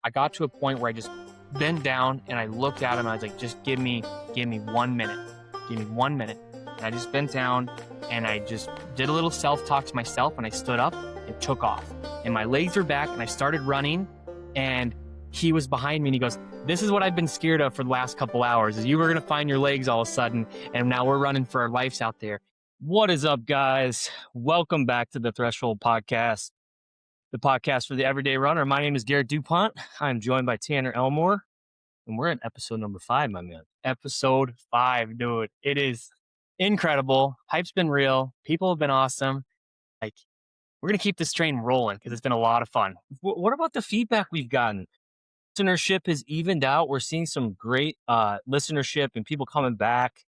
I got to a point where I just bent down and I looked at him and I was like, just give me 1 minute. Give me 1 minute. And I just bent down and I just did a little self-talk to myself and I stood up and took off. And my legs were back and I started running and he was behind me and he goes, this is what I've been scared of for the last couple hours, is you were going to find your legs all of a sudden and now we're running for our lives out there. What is up, guys? Welcome back to the Threshold Podcast, the podcast for the everyday runner. My name is Garrett DuPont. I'm joined by Tanner Elmore, and we're in episode number 5, my man. Episode 5, dude. It is incredible. Hype's been real. People have been awesome. Like, we're going to keep this train rolling because it's been a lot of fun. What about the feedback we've gotten? Listenership has evened out. We're seeing some great listenership and people coming back,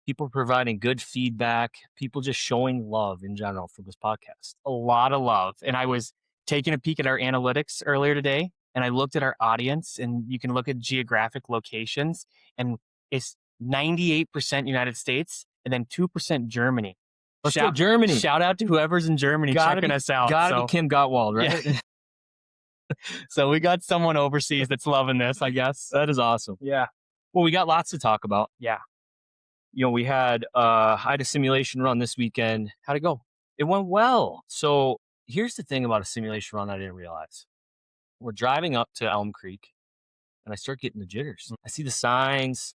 people providing good feedback, people just showing love in general for this podcast. A lot of love. And I was taking a peek at our analytics earlier today and I looked at our audience, and you can look at geographic locations, and it's 98% United States and then 2% Germany. Let's go Germany. Shout out to whoever's in Germany checking us out. Gotta be Kim Gottwald, right? Yeah. So we got someone overseas that's loving this, I guess. That is awesome. Yeah. Well, we got lots to talk about. Yeah. You know, I had a simulation run this weekend. How'd it go? It went well. So here's the thing about a simulation run I didn't realize. We're driving up to Elm Creek and I start getting the jitters. I see the signs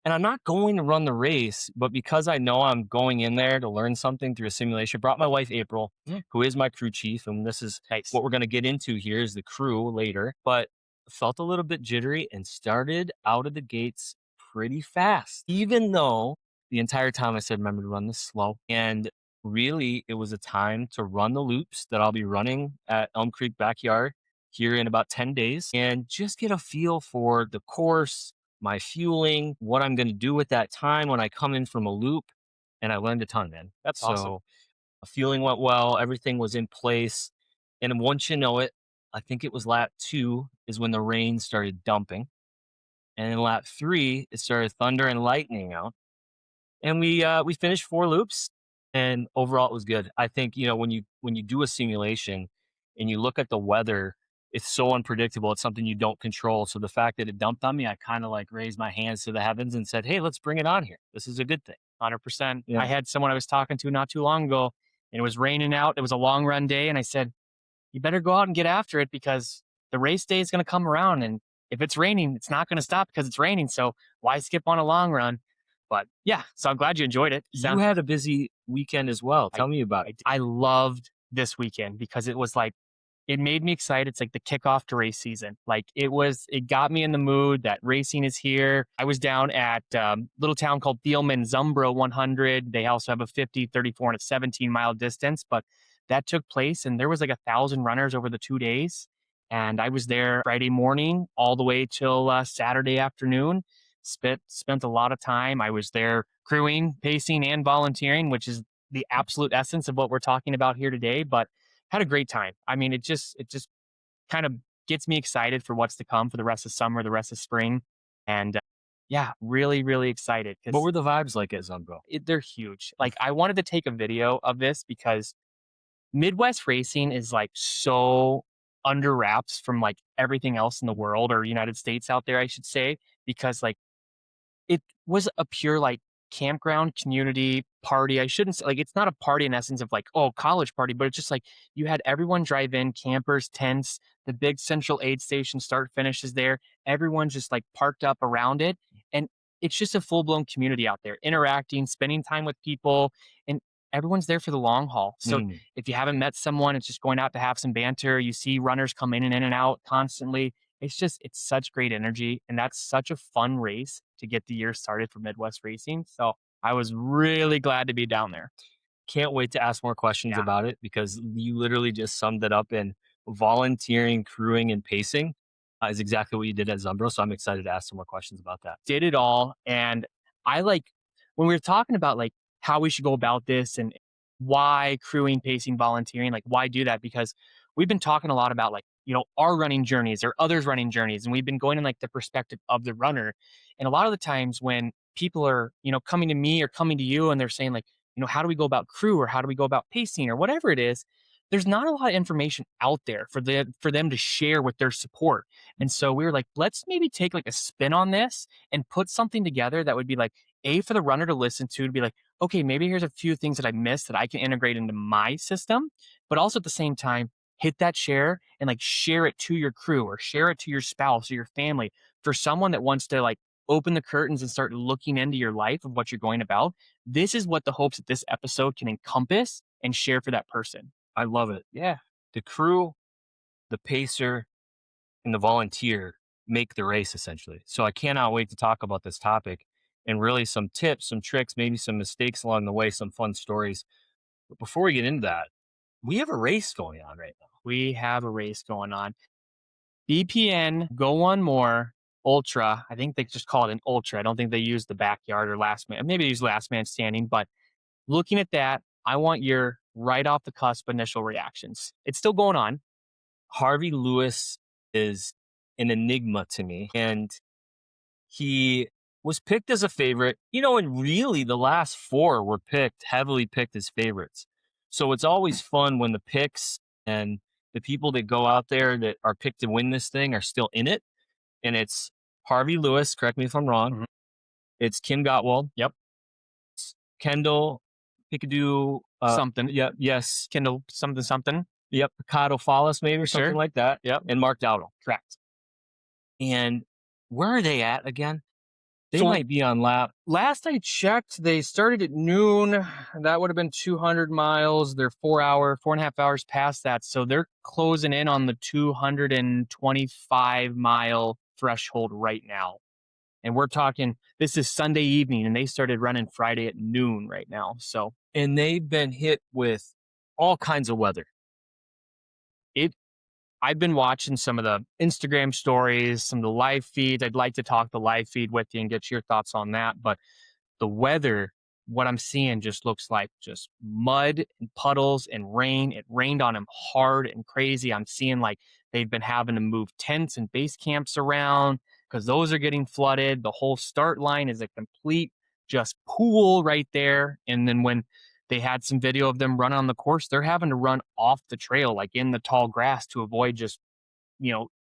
and I'm not going to run the race, but because I know I'm going in there to learn something through a simulation, brought my wife, April, who is my crew chief. And this is what we're going to get into here is the crew later, but felt a little bit jittery and started out of the gates pretty fast, even though the entire time I said, remember to run this slow. And really it was a time to run the loops that I'll be running at Elm Creek backyard here in about 10 days and just get a feel for the course, my fueling, what I'm going to do with that time when I come in from a loop. And I learned a ton, man. That's awesome. So fueling went well. Everything was in place. And once you know it, I think it was lap 2 is when the rain started dumping. And in lap 3, it started thunder and lightning out. And we finished 4 loops and overall it was good. I think, you know, when you do a simulation and you look at the weather, it's so unpredictable. It's something you don't control. So the fact that it dumped on me, I kind of like raised my hands to the heavens and said, hey, let's bring it on here. This is a good thing. 100%. Yeah. I had someone I was talking to not too long ago and it was raining out. It was a long run day. And I said, you better go out and get after it because the race day is going to come around. And if it's raining, it's not going to stop because it's raining. So why skip on a long run? But yeah, so I'm glad you enjoyed it. You had a busy weekend as well. Tell me about it. I loved this weekend because it was like, it made me excited. It's like the kickoff to race season. Like it got me in the mood that racing is here. I was down at a little town called Zumbro 100. They also have a 50, 34, and a 17-mile distance, but that took place and there was like 1,000 runners over the 2 days. And I was there Friday morning all the way till Saturday afternoon. Spent a lot of time. I was there crewing, pacing, and volunteering, which is the absolute essence of what we're talking about here today. But had a great time. I mean, it just kind of gets me excited for what's to come for the rest of summer, the rest of spring. And yeah, really, really excited. What were the vibes like at Zumbro? They're huge. Like I wanted to take a video of this because Midwest racing is like so under wraps from like everything else in the world or United States out there, I should say, because like it was a pure like campground community party. I shouldn't say like it's not a party in essence of like, oh, college party, but it's just like you had everyone drive in, campers, tents, the big central aid station start finishes there. Everyone's just like parked up around it. And it's just a full-blown community out there, interacting, spending time with people, and everyone's there for the long haul. So if you haven't met someone, it's just going out to have some banter. You see runners come in and out constantly. It's such great energy. And that's such a fun race to get the year started for Midwest racing. So I was really glad to be down there. Can't wait to ask more questions about it because you literally just summed it up in volunteering, crewing, and pacing is exactly what you did at Zumbro. So I'm excited to ask some more questions about that. Did it all. And I like, when we were talking about like how we should go about this and why crewing, pacing, volunteering, like why do that? Because we've been talking a lot about like, you know, our running journeys or others' running journeys. And we've been going in like the perspective of the runner. And a lot of the times when people are, you know, coming to me or coming to you and they're saying like, you know, how do we go about crew or how do we go about pacing or whatever it is, there's not a lot of information out there for them to share with their support. And so we were like, let's maybe take like a spin on this and put something together that would be like a for the runner to listen to be like, okay, maybe here's a few things that I missed that I can integrate into my system, but also at the same time hit that share and like share it to your crew or share it to your spouse or your family for someone that wants to like open the curtains and start looking into your life of what you're going about. This is what the hopes that this episode can encompass and share for that person. I love it. Yeah. The crew, the pacer, and the volunteer make the race essentially. So I cannot wait to talk about this topic and really some tips, some tricks, maybe some mistakes along the way, some fun stories. But before we get into that, we have a race going on right now. We have a race going on. BPN Go One More Ultra. I think they just call it an Ultra. I don't think they use the backyard or last man. Maybe they use last man standing. But looking at that, I want your right off the cusp initial reactions. It's still going on. Harvey Lewis is an enigma to me. And he was picked as a favorite, and really the last four were heavily picked as favorites. So it's always fun when the picks and the people that go out there that are picked to win this thing are still in it. And it's Harvey Lewis, correct me if I'm wrong. Mhm. It's Kim Gottwald. Yep. Kendall Picadoo. Something. Yep. Yes. Kendall something something. Yep. Picado Fallis, maybe, or something Sure. like that. Yep. And Mark Dowdle. Correct. And where are they at again? They So might be on lap. Last I checked, they started at noon. That would have been 200 miles. They're 4.5 hours past that. So they're closing in on the 225 mile threshold right now. And we're talking, this is Sunday evening, and they started running Friday at noon right now. So, And they've been hit with all kinds of weather. I've been watching some of the Instagram stories, some of the live feeds. I'd like to talk the live feed with you and get your thoughts on that. But the weather, what I'm seeing just looks like just mud and puddles and rain. It rained on them hard and crazy. I'm seeing like they've been having to move tents and base camps around because those are getting flooded. The whole start line is a complete just pool right there. And then when they had some video of them running on the course, they're having to run off the trail, like in the tall grass to avoid just,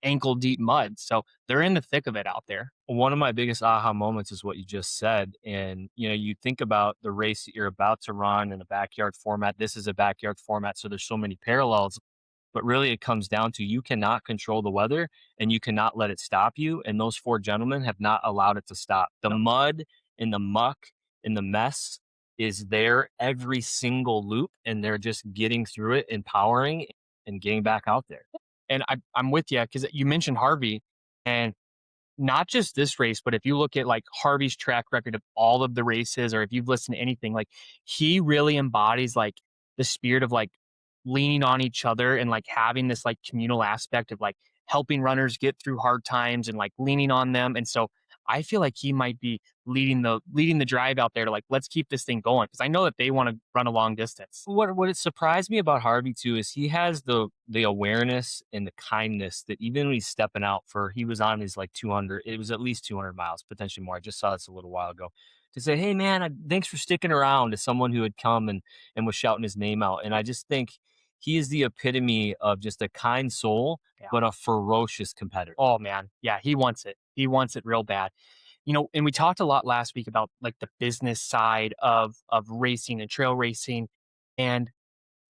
ankle deep mud. So they're in the thick of it out there. One of my biggest aha moments is what you just said. And, you think about the race that you're about to run in a backyard format. This is a backyard format. So there's so many parallels, but really it comes down to you cannot control the weather and you cannot let it stop you. And those four gentlemen have not allowed it to stop. The mud and the muck and the mess is there every single loop. And they're just getting through it, empowering and getting back out there. And I'm with you because you mentioned Harvey, and not just this race, but if you look at like Harvey's track record of all of the races, or if you've listened to anything, like he really embodies like the spirit of like leaning on each other and like having this like communal aspect of like helping runners get through hard times and like leaning on them. And so I feel like he might be leading the drive out there to like, let's keep this thing going. Cause I know that they want to run a long distance. What it surprised me about Harvey too is he has the awareness and the kindness that even when he's stepping out he was on his like 200, it was at least 200 miles, potentially more. I just saw this a little while ago, to say, hey man, thanks for sticking around, to someone who had come and was shouting his name out. And I just think he is the epitome of just a kind soul, Yeah. but a ferocious competitor. Oh man. Yeah. He wants it. He wants it real bad. And we talked a lot last week about like the business side of racing and trail racing. And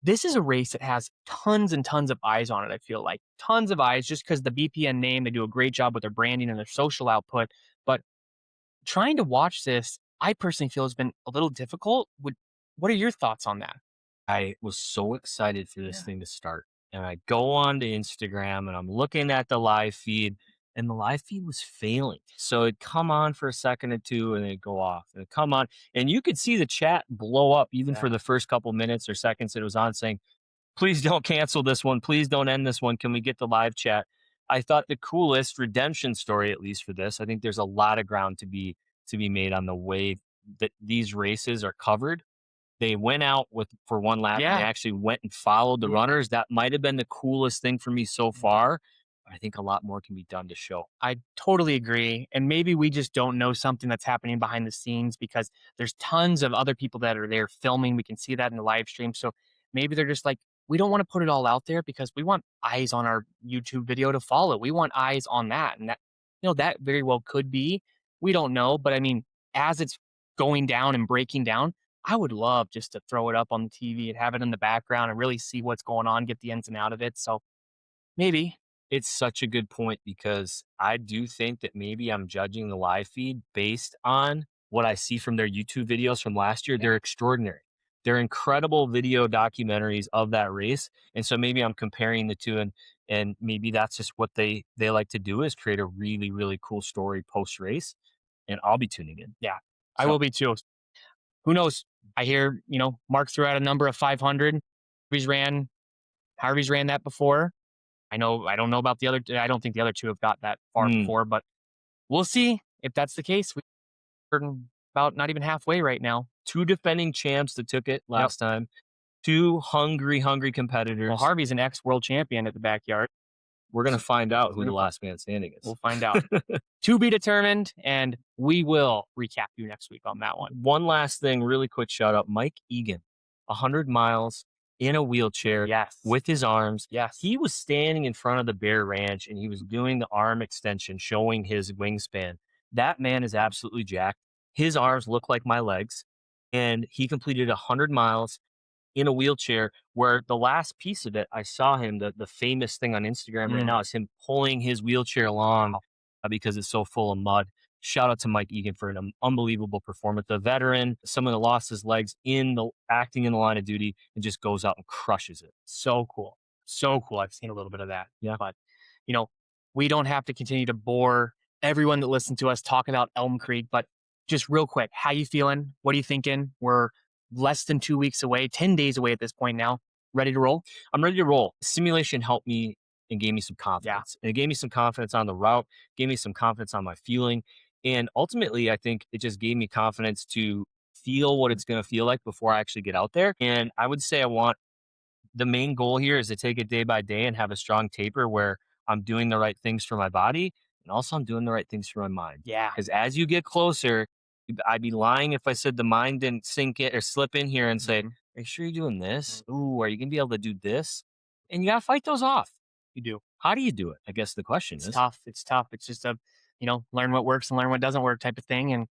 this is a race that has tons and tons of eyes on it. I feel like tons of eyes just because the BPN name, they do a great job with their branding and their social output. But trying to watch this, I personally feel has been a little difficult. What are your thoughts on that? I was so excited for this Yeah. thing to start. And I go on to Instagram and I'm looking at the live feed, and the live feed was failing. So it'd come on for a second or two and it'd go off, and it'd come on. And you could see the chat blow up even for the first couple minutes or seconds that it was on, saying, please don't cancel this one. Please don't end this one. Can we get the live chat? I thought the coolest redemption story, at least for this, I think there's a lot of ground to be made on the way that these races are covered. They went out for one lap, and Yeah. they actually went and followed the runners. That might have been the coolest thing for me so far. I think a lot more can be done to show. I totally agree. And maybe we just don't know something that's happening behind the scenes because there's tons of other people that are there filming. We can see that in the live stream. So maybe they're just like we don't want to put it all out there because we want eyes on our YouTube video to follow. We want eyes on that. And that, that very well could be. We don't know. But I mean, as it's going down and breaking down, I would love just to throw it up on the TV and have it in the background and really see what's going on, get the ins and out of it. So maybe. It's such a good point because I do think that maybe I'm judging the live feed based on what I see from their YouTube videos from last year. Yeah. They're extraordinary. They're incredible video documentaries of that race. And so maybe I'm comparing the two, and maybe that's just what they like to do, is create a really, really cool story post race. And I'll be tuning in. Yeah, I So- will be too. Who knows? I hear, Mark threw out a number of 500. Harvey's ran that before. I don't know about the other. I don't think the other two have got that far before, but we'll see if that's the case. We're about not even halfway right now. 2 defending champs that took it last time. 2 hungry competitors. Well, Harvey's an ex-world champion at the backyard. We're going to find out who the last man standing is. We'll find out. To be determined, and we will recap you next week on that one. One last thing, really quick shout out. Mike Egan, 100 miles in a wheelchair. Yes. With his arms. Yes. He was standing in front of the Bear Ranch and he was doing the arm extension, showing his wingspan. That man is absolutely jacked. His arms look like my legs. And he completed 100 miles in a wheelchair, where the last piece of it, I saw him, the famous thing on Instagram right now is him pulling his wheelchair along because it's so full of mud. Shout out to Mike Egan for an unbelievable performance. The veteran, someone that lost his legs acting in the line of duty, and just goes out and crushes it. So cool. So cool. I've seen a little bit of that. Yeah. But, we don't have to continue to bore everyone that listens to us talk about Elm Creek, but just real quick, how you feeling? What are you thinking? We're less than 2 weeks away, 10 days away at this point now. Ready to roll? I'm ready to roll. Simulation helped me and gave me some confidence. And it gave me some confidence on the route, gave me some confidence on my feeling. And ultimately, I think it just gave me confidence to feel what it's going to feel like before I actually get out there. And I would say the main goal here is to take it day by day and have a strong taper where I'm doing the right things for my body, and also I'm doing the right things for my mind. Yeah. Because as you get closer, I'd be lying if I said the mind didn't sink in or slip in here and say, are you sure you're doing this? Ooh, are you going to be able to do this? And you got to fight those off. You do. How do you do it? I guess the question is. It's tough. It's tough. It's just learn what works and learn what doesn't work type of thing. And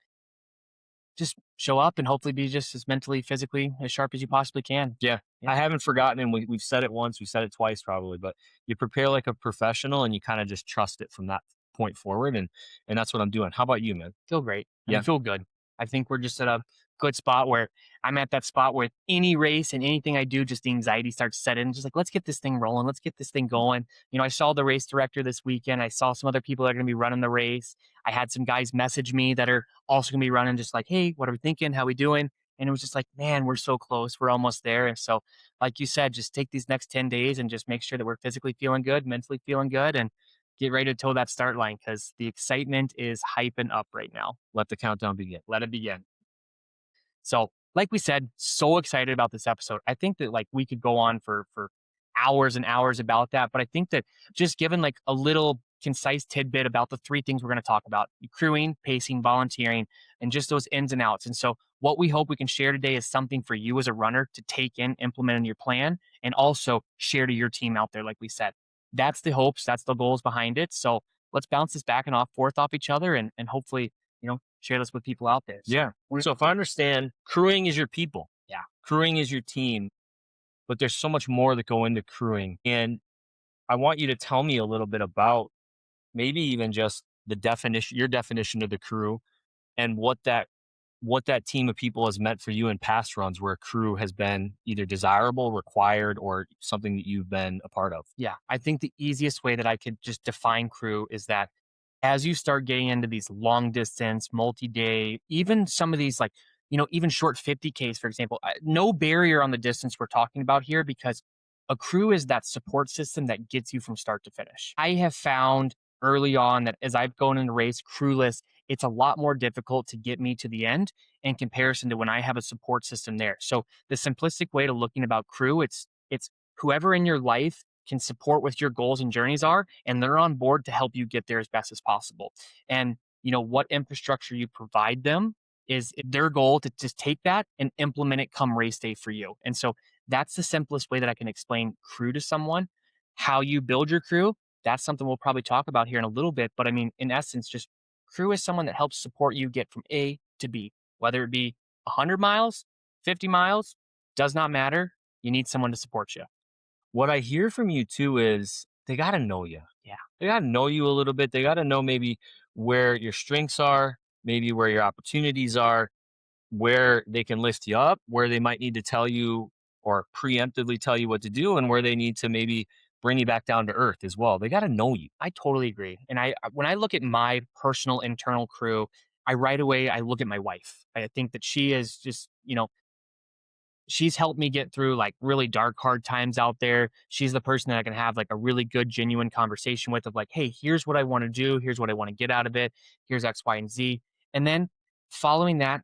just show up and hopefully be just as mentally, physically as sharp as you possibly can. Yeah. I haven't forgotten, and we've said it once, we said it twice probably, but you prepare like a professional and you kind of just trust it from that point forward. And that's what I'm doing. How about you, man? Feel great. Yeah. I feel good. I think we're just at a good spot where I'm at that spot where any race and anything I do, just the anxiety starts to set in. Just like, let's get this thing rolling. Let's get this thing going. I saw the race director this weekend. I saw some other people that are going to be running the race. I had some guys message me that are also going to be running, just like, hey, what are we thinking? How we doing? And it was just like, man, we're so close. We're almost there. And so, like you said, just take these next 10 days and just make sure that we're physically feeling good, mentally feeling good, and get ready to toe that start line because the excitement is hyping up right now. Let the countdown begin. Let it begin. So, like we said, so excited about this episode. I think that we could go on for hours and hours about that, but I think that just given a little concise tidbit about the 3 things we're going to talk about: crewing, pacing, volunteering, and just those ins and outs. And so what we hope we can share today is something for you as a runner to take in, implement in your plan, and also share to your team out there, like we said. That's the hopes, that's the goals behind it. So let's bounce this back and forth off each other and hopefully, share this with people out there. Yeah. So if I understand, crewing is your people. Yeah. Crewing is your team, but there's so much more that go into crewing. And I want you to tell me a little bit about maybe even just your definition of the crew, and what that team of people has meant for you in past runs where a crew has been either desirable, required, or something that you've been a part of. Yeah. I think the easiest way that I could just define crew is that as you start getting into these long distance, multi-day, even some of these even short 50Ks, for example, no barrier on the distance we're talking about here, because a crew is that support system that gets you from start to finish. I have found early on that as I've gone into race crewless, it's a lot more difficult to get me to the end in comparison to when I have a support system there. So the simplistic way to looking about crew, it's whoever in your life can support what your goals and journeys are, and they're on board to help you get there as best as possible. And what infrastructure you provide them is their goal to just take that and implement it come race day for you. And so That's the simplest way that I can explain crew to someone. How you build your crew, that's something we'll probably talk about here in a little bit. But I mean, in essence, just crew is someone that helps support you get from A to B, whether it be 100 miles, 50 miles, does not matter. You need someone to support you. What I hear from you too is they got to know you. Yeah. They got to know you a little bit. They got to know maybe where your strengths are, maybe where your opportunities are, where they can lift you up, where they might need to tell you or preemptively tell you what to do, and where they need to maybe bring you back down to earth as well. They got to know you. I totally agree. And when I look at my personal internal crew, I right away I look at my wife. I think that she is just, she's helped me get through like really dark, hard times out there. She's the person that I can have like a really good, genuine conversation with of like, hey, here's what I want to do. Here's what I want to get out of it. Here's X, Y, and Z. And then following that,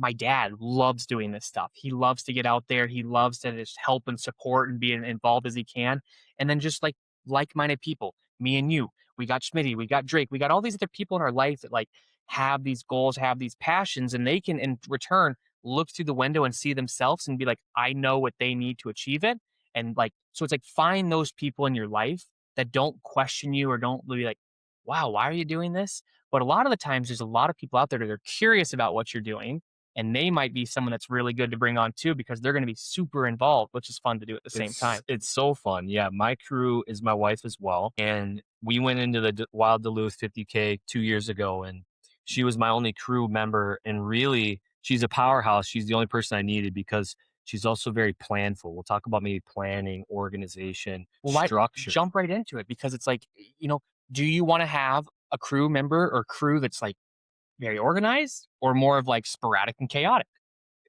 my dad loves doing this stuff. He loves to get out there. He loves to just help and support and be involved as he can. And then just like-minded people, me and you, we got Schmitty, we got Drake, we got all these other people in our life that like have these goals, have these passions, and they can in return look through the window and see themselves and be like, I know what they need to achieve it. And like, so it's like find those people in your life that don't question you or don't be like, wow, why are you doing this? But a lot of the times there's a lot of people out there that are curious about what you're doing. And they might be someone that's really good to bring on too, because they're going to be super involved, which is fun to do at the same time. It's so fun. Yeah, my crew is my wife as well, and we went into the Wild Duluth 50K 2 years ago, and she was my only crew member. And really, she's a powerhouse. She's the only person I needed because she's also very planful. We'll talk about maybe planning, organization, Well, why structure. jump right into it? Because it's like, do you want to have a crew member or crew that's like very organized or more of like sporadic and chaotic?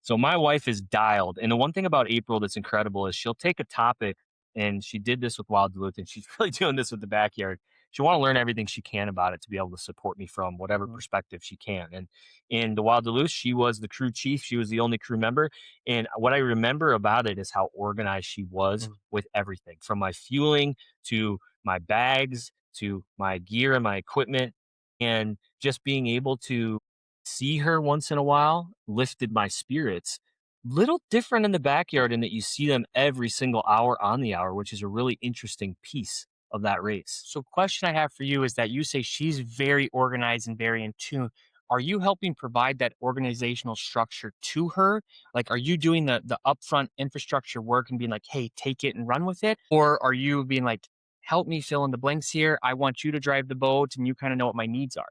So my wife is dialed. And the one thing about April that's incredible is she'll take a topic, and she did this with Wild Duluth, and she's really doing this with the backyard. She want to learn everything she can about it to be able to support me from whatever perspective she can. And in the Wild Duluth, she was the crew chief. She was the only crew member. And what I remember about it is how organized she was with everything, from my fueling to my bags to my gear and my equipment. And just being able to see her once in a while lifted my spirits. Little different in the backyard in that you see them every single hour on the hour, which is a really interesting piece of that race. So, question I have for you is that you say she's very organized and very in tune. Are you helping provide that organizational structure to her? Like, are you doing the upfront infrastructure work and being like, hey, take it and run with it? Or are you being like, help me fill in the blanks here? I want you to drive the boat and you kind of know what my needs are.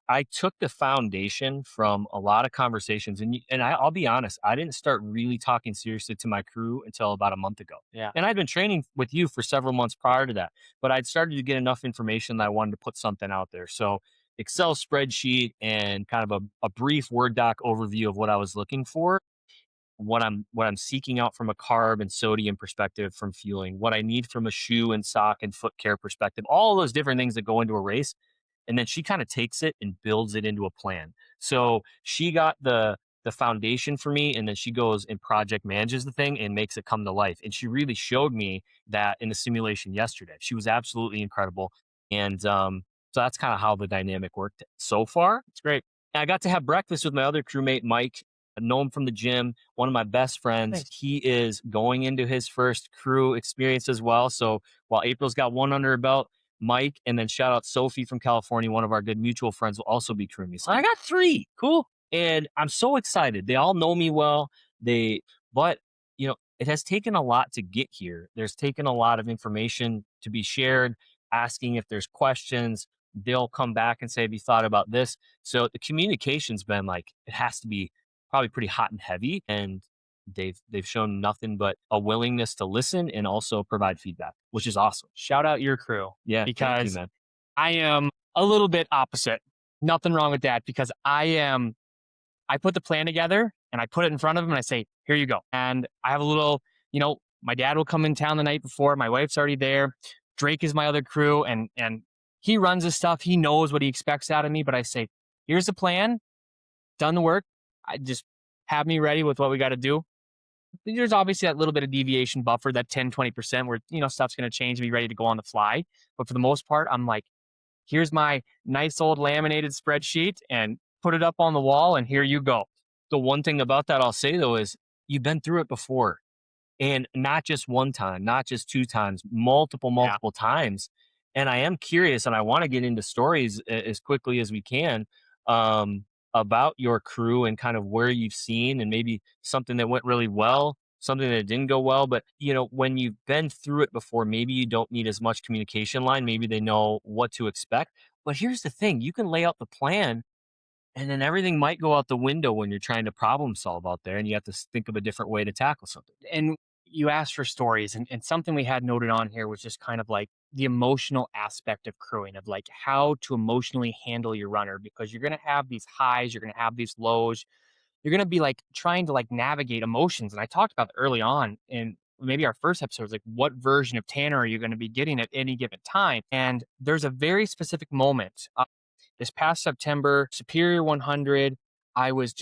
I took the foundation from a lot of conversations, and I'll be honest, I didn't start really talking seriously to my crew until about a month ago. Yeah. And I'd been training with you for several months prior to that, but I'd started to get enough information that I wanted to put something out there. So Excel spreadsheet and kind of a brief Word doc overview of what I was looking for, what I'm seeking out from a carb and sodium perspective from fueling, what I need from a shoe and sock and foot care perspective, all those different things that go into a race. And then she kind of takes it and builds it into a plan. So she got the foundation for me, and then she goes and project manages the thing and makes it come to life. And she really showed me that in the simulation yesterday. She was absolutely incredible. And so that's kind of how the dynamic worked so far. It's great. I got to have breakfast with my other crewmate, Mike. I know him from the gym, one of my best friends. Nice. He is going into his first crew experience as well. So while April's got one under her belt, Mike, and then shout out Sophie from California, one of our good mutual friends, will also be crewing me. So I got three. Cool. And I'm so excited. They all know me well. But it has taken a lot to get here. There's taken a lot of information to be shared, asking if there's questions. They'll come back and say, have you thought about this? So the communication's been like, it has to be probably pretty hot and heavy. And they've shown nothing but a willingness to listen and also provide feedback, which is awesome. Shout out your crew. Yeah, because thank you, man. I am a little bit opposite. Nothing wrong with that because I put the plan together and I put it in front of him and I say, here you go. And I have a little, my dad will come in town the night before. My wife's already there. Drake is my other crew and he runs his stuff. He knows what he expects out of me, but I say, here's the plan, done the work. I just have me ready with what we got to do. There's obviously that little bit of deviation buffer, that 10, 20% where, stuff's going to change and be ready to go on the fly. But for the most part, I'm like, here's my nice old laminated spreadsheet and put it up on the wall and here you go. The one thing about that I'll say though is you've been through it before. And not just one time, not just two times, Yeah. multiple times. And I am curious, and I want to get into stories as quickly as we can, um, about your crew and kind of where you've seen and maybe something that went really well, something that didn't go well. But when you've been through it before, maybe you don't need as much communication line. Maybe they know what to expect. But here's the thing: you can lay out the plan, and then everything might go out the window when you're trying to problem solve out there, and you have to think of a different way to tackle something. And you asked for stories, and something we had noted on here was just kind of like the emotional aspect of crewing, of like how to emotionally handle your runner, because you're going to have these highs, you're going to have these lows, you're going to be like trying to like navigate emotions. And I talked about early on in maybe our first episode was like, what version of Tanner are you going to be getting at any given time? And there's a very specific moment. This past September, Superior 100, I was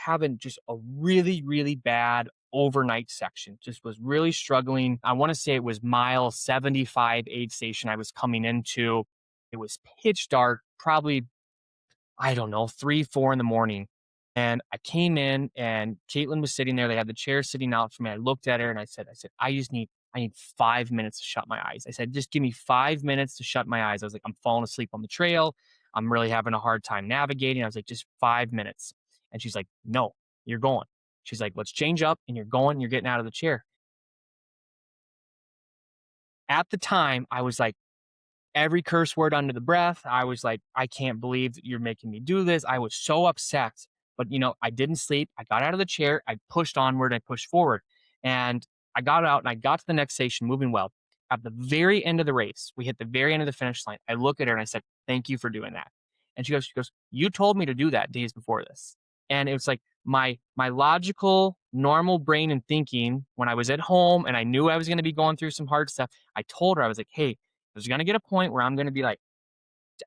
having just a really, really bad overnight section. Just was really struggling. I want to say it was mile 75 aid station I was coming into. It was pitch dark, probably, I don't know, 3, 4 in the morning. And I came in and Caitlin was sitting there. They had the chair sitting out for me. I looked at her and I said, I need 5 minutes to shut my eyes. I said, just give me 5 minutes to shut my eyes. I was like, I'm falling asleep on the trail. I'm really having a hard time navigating. I was like, just 5 minutes. And she's like, no, you're going. She's like, let's change up and you're going, you're getting out of the chair. At the time, I was like, every curse word under the breath. I was like, I can't believe that you're making me do this. I was so upset. But I didn't sleep. I got out of the chair. I pushed onward. I pushed forward. And I got out and I got to the next station moving well. At the very end of the race, we hit the very end of the finish line. I look at her and I said, thank you for doing that. And she goes, you told me to do that days before this. And it was like my logical, normal brain and thinking when I was at home and I knew I was going to be going through some hard stuff. I told her, I was like, hey, there's going to get a point where I'm going to be like,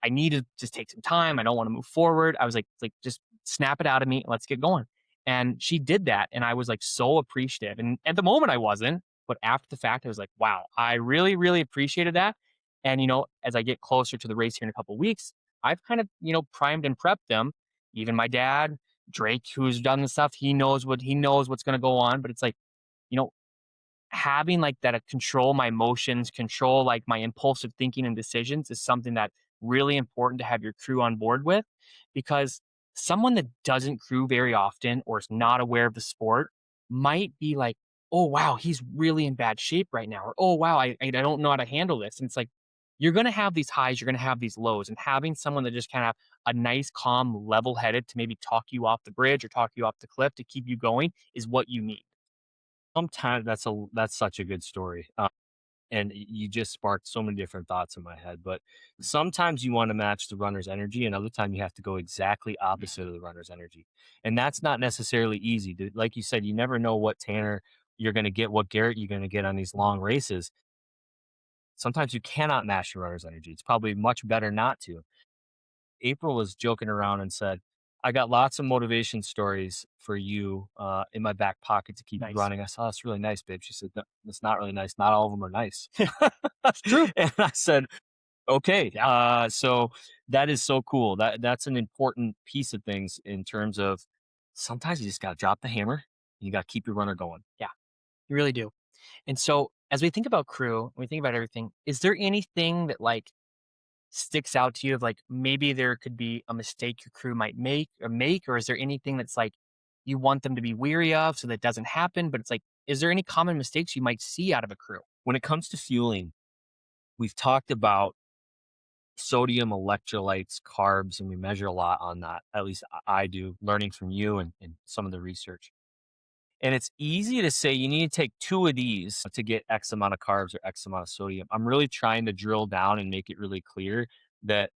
I need to just take some time. I don't want to move forward. I was like, just snap it out of me. Let's get going. And she did that. And I was like so appreciative. And at the moment I wasn't, but after the fact, I was like, wow, I really, really appreciated that. And, as I get closer to the race here in a couple of weeks, I've kind of, primed and prepped them. Even my dad, Drake, who's done the stuff, he knows what's going to go on. But it's like, you know, having like that control my emotions, control like my impulsive thinking and decisions is something that really important to have your crew on board with, because someone that doesn't crew very often or is not aware of the sport might be like, oh wow, he's really in bad shape right now, or oh wow, I don't know how to handle this. And it's like, you're going to have these highs, you're going to have these lows, and having someone that just kind of a nice, calm, level headed to maybe talk you off the bridge or talk you off the cliff to keep you going is what you need. Sometimes that's such a good story. And you just sparked so many different thoughts in my head. But sometimes you want to match the runner's energy, and other time you have to go exactly opposite of the runner's energy, and that's not necessarily easy. Like you said, you never know what Tanner you're going to get, what Garrett you're going to get on these long races. Sometimes you cannot match your runner's energy. It's probably much better not to. April was joking around and said, I got lots of motivation stories for you in my back pocket to keep you Nice. running. I said, that's really nice, babe. She said, "No, it's not really nice. Not all of them are nice." That's true. And I said, okay. Yeah. So that is so cool. That's an important piece of things in terms of sometimes you just got to drop the hammer. And you got to keep your runner going. Yeah, you really do. And so as we think about crew, we think about everything, is there anything that like sticks out to you of like maybe there could be a mistake your crew might make, or is there anything that's like you want them to be weary of so that doesn't happen? But it's like, is there any common mistakes you might see out of a crew? When it comes to fueling, we've talked about sodium, electrolytes, carbs, and we measure a lot on that. At least I do, learning from you and some of the research. And it's easy to say you need to take two of these to get X amount of carbs or X amount of sodium. I'm really trying to drill down and make it really clear that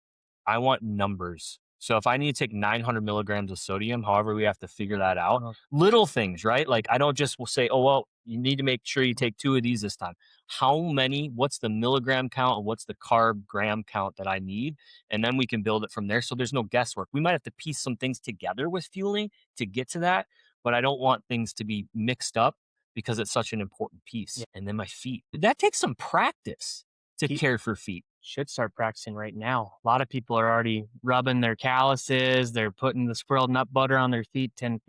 I want numbers. So if I need to take 900 milligrams of sodium, however, we have to figure that out. Uh-huh. Little things, right? Like I don't just will say, oh, well, you need to make sure you take two of these this time. How many, what's the milligram count and what's the carb gram count that I need? And then we can build it from there. So there's no guesswork. We might have to piece some things together with fueling to get to that, but I don't want things to be mixed up because it's such an important piece. Yeah. And then my feet, that takes some practice to He- care for feet. Should start practicing right now. A lot of people are already rubbing their calluses. They're putting the squirreled nut butter on their feet 10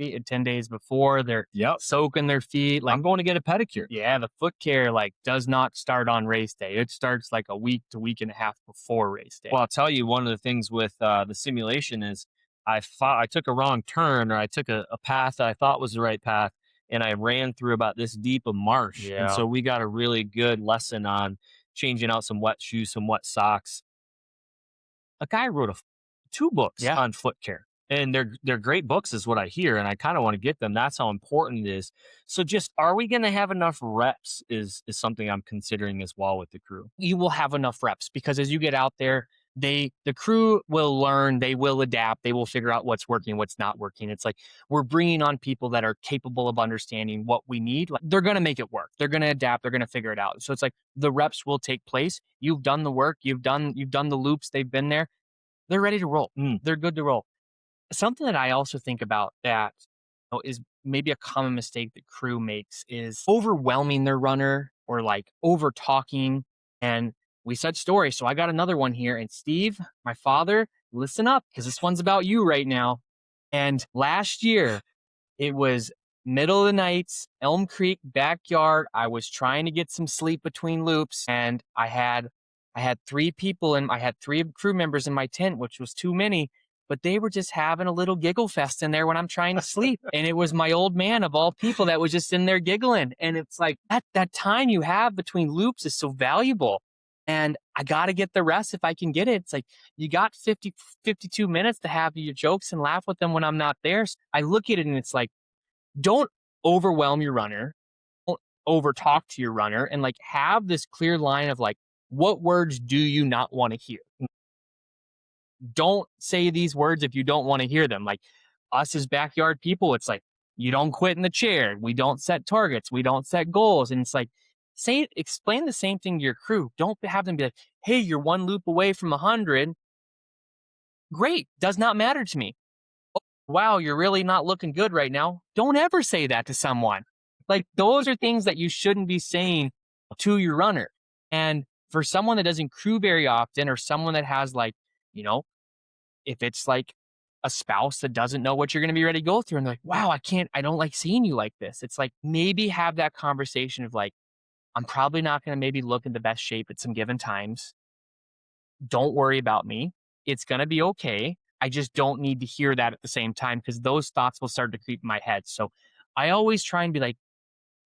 days before. They're Yep. soaking their feet. Like, I'm going to get a pedicure. yeah, the foot care like does not start on race day. It starts like a week to week and a half before race day. Well, I'll tell you, one of the things with the simulation is I took a wrong turn, or I took a path that I thought was the right path, and I ran through about this deep of marsh. And Yeah. so we got a really good lesson on changing out some wet shoes, some wet socks. A guy wrote two books Yeah. on foot care, and they're great books, is what I hear, and I kind of want to get them. That's how important it is. So, just are we going to have enough reps? Is something I'm considering as well with the crew. You will have enough reps because as you get out there, the crew will learn, they will adapt, they will figure out what's working, what's not working. It's like we're bringing on people that are capable of understanding what we need. Like, they're going to make it work. They're going to adapt. They're going to figure it out. So it's like the reps will take place. You've done the work. You've done the loops. They've been there. They're ready to roll. They're good to roll. Something that I also think about that is maybe a common mistake that crew makes is overwhelming their runner or like over talking. And we said story. So I got another one here. And Steve, my father, listen up because this one's about you right now. And last year, it was middle of the night, Elm Creek backyard. I was trying to get some sleep between loops, and I had three people and I had three crew members in my tent, which was too many. But they were just having a little giggle fest in there when I'm trying to sleep. And it was my old man of all people that was just in there giggling. And it's like that time you have between loops is so valuable. And I got to get the rest if I can get it. It's like you got 52 minutes to have your jokes and laugh with them when I'm not there. So I look at it and it's like, don't overwhelm your runner, don't over talk to your runner, and like have this clear line of like, what words do you not want to hear? Don't say these words if you don't want to hear them. Like us as backyard people, it's like, you don't quit in the chair. We don't set targets. We don't set goals. And it's like, explain the same thing to your crew. Don't have them be like, hey, you're one loop away from 100. Great. Does not matter to me. Oh, wow, you're really not looking good right now. Don't ever say that to someone. Like those are things that you shouldn't be saying to your runner. And for someone that doesn't crew very often, or someone that has like, if it's like a spouse that doesn't know what you're going to be ready to go through and they're like, wow, I don't like seeing you like this. It's like, maybe have that conversation of like, I'm probably not going to maybe look in the best shape at some given times. Don't worry about me. It's going to be okay. I just don't need to hear that at the same time because those thoughts will start to creep in my head. So I always try and be like,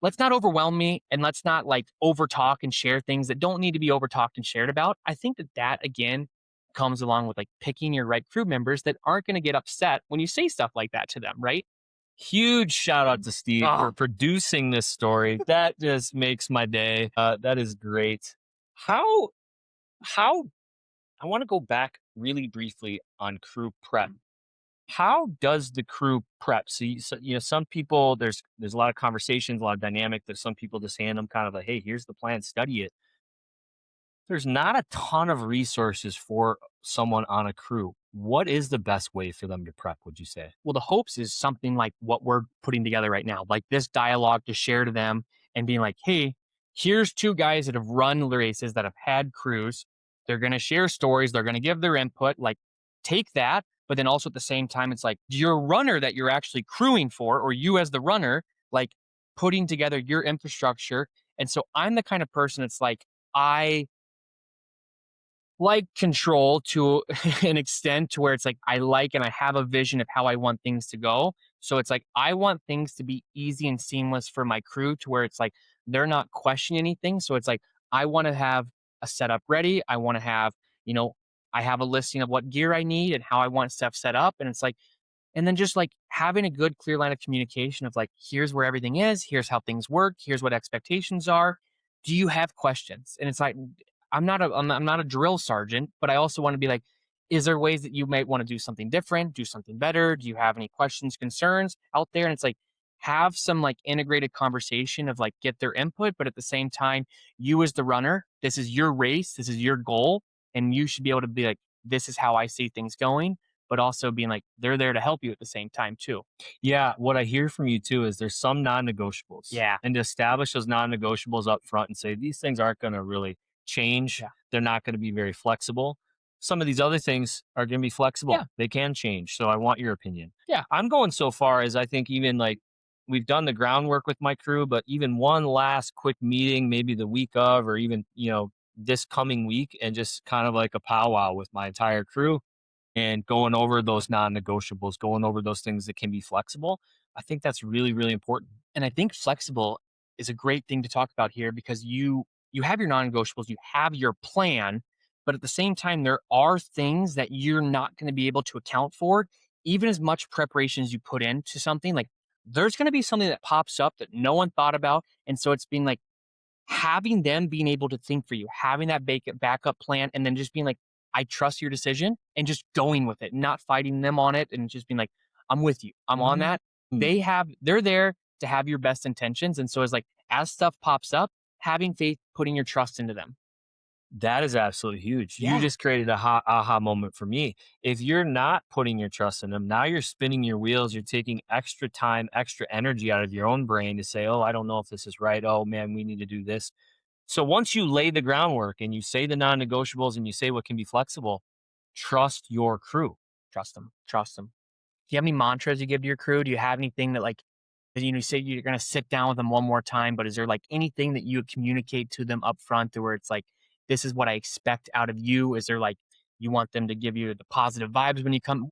let's not overwhelm me and let's not like over talk and share things that don't need to be over talked and shared about. I think that again comes along with like picking your right crew members that aren't going to get upset when you say stuff like that to them, right? Huge shout out to Steve for producing this story. That just makes my day. That is great. How I want to go back really briefly on crew prep. How does the crew prep? So some people, there's a lot of conversations, a lot of dynamic. There's some people just hand them kind of like, hey, here's the plan, study it. There's not a ton of resources for someone on a crew. What is the best way for them to prep, would you say? Well, the hopes is something like what we're putting together right now, like this dialogue to share to them and being like, hey, here's two guys that have run races that have had crews. They're going to share stories. They're going to give their input. Like, take that. But then also at the same time, it's like your runner that you're actually crewing for, or you as the runner, like putting together your infrastructure. And so I'm the kind of person that's like, I like control to an extent to where it's like I like and I have a vision of how I want things to go. So it's like I want things to be easy and seamless for my crew to where it's like they're not questioning anything. So it's like I want to have a setup ready. I want to have, I have a listing of what gear I need and how I want stuff set up. And it's like, and then just like having a good clear line of communication of like, here's where everything is, here's how things work, here's what expectations are. Do you have questions? And it's like, I'm not a drill sergeant, but I also want to be like, is there ways that you might want to do something different, do something better? Do you have any questions, concerns out there? And it's like, have some like integrated conversation of like get their input, but at the same time, you as the runner, this is your race, this is your goal, and you should be able to be like, this is how I see things going, but also being like, they're there to help you at the same time too. Yeah, what I hear from you too is there's some non-negotiables. Yeah. And to establish those non-negotiables up front and say these things aren't going to really change. Yeah. They're not going to be very flexible. Some of these other things are going to be flexible. Yeah. They can change. So I want your opinion. Yeah. I'm going so far as I think even like we've done the groundwork with my crew, but even one last quick meeting, maybe the week of, or even, this coming week, and just kind of like a powwow with my entire crew and going over those non-negotiables, going over those things that can be flexible. I think that's really, really important. And I think flexible is a great thing to talk about here because you have your non-negotiables, you have your plan, but at the same time there are things that you're not going to be able to account for even as much preparation as you put into something. Like there's going to be something that pops up that no one thought about, and so it's being like having them being able to think for you, having that backup plan, and then just being like, I trust your decision and just going with it, not fighting them on it and just being like, I'm with you. I'm on Mhm. that. They're there to have your best intentions. And so it's like, as stuff pops up, having faith, putting your trust into them. That is absolutely huge. You Yeah. just created a aha moment for me. If you're not putting your trust in them, now you're spinning your wheels. You're taking extra time, extra energy out of your own brain to say, oh, I don't know if this is right. Oh, man, we need to do this. So once you lay the groundwork and you say the non negotiables and you say what can be flexible, trust your crew. Trust them. Trust them. Do you have any mantras you give to your crew? Do you have anything that like, you say you're going to sit down with them one more time, but is there like anything that you would communicate to them up front to where it's like, this is what I expect out of you? Is there like, you want them to give you the positive vibes when you come?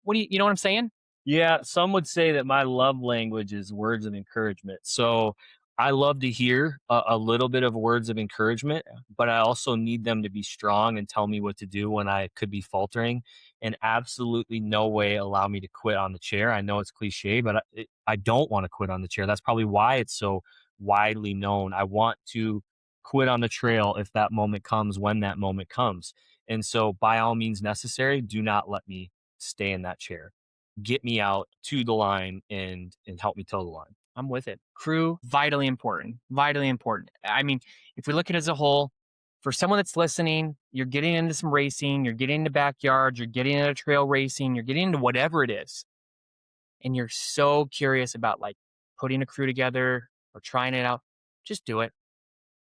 What do you know what I'm saying? Yeah, some would say that my love language is words of encouragement. So I love to hear a little bit of words of encouragement, but I also need them to be strong and tell me what to do when I could be faltering, and absolutely no way allow me to quit on the chair. I know it's cliche, but I don't want to quit on the chair. That's probably why it's so widely known. I want to quit on the trail if that moment comes, when that moment comes. And so, by all means necessary, do not let me stay in that chair. Get me out to the line and help me toe the line. I'm with it. Crew, vitally important. Vitally important. I mean, if we look at it as a whole, for someone that's listening, you're getting into some racing, you're getting into backyards, you're getting into trail racing, you're getting into whatever it is, and you're so curious about like putting a crew together or trying it out, just do it.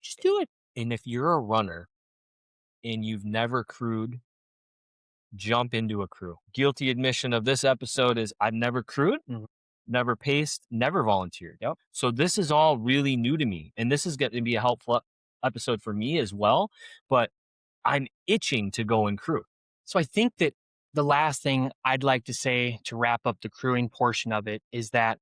Just do it. And if you're a runner and you've never crewed, jump into a crew. Guilty admission of this episode is I've never crewed, Mhm. never paced, never volunteered. Yep. So this is all really new to me. And this is going to be a helpful episode for me as well. But I'm itching to go and crew. So I think that the last thing I'd like to say to wrap up the crewing portion of it is that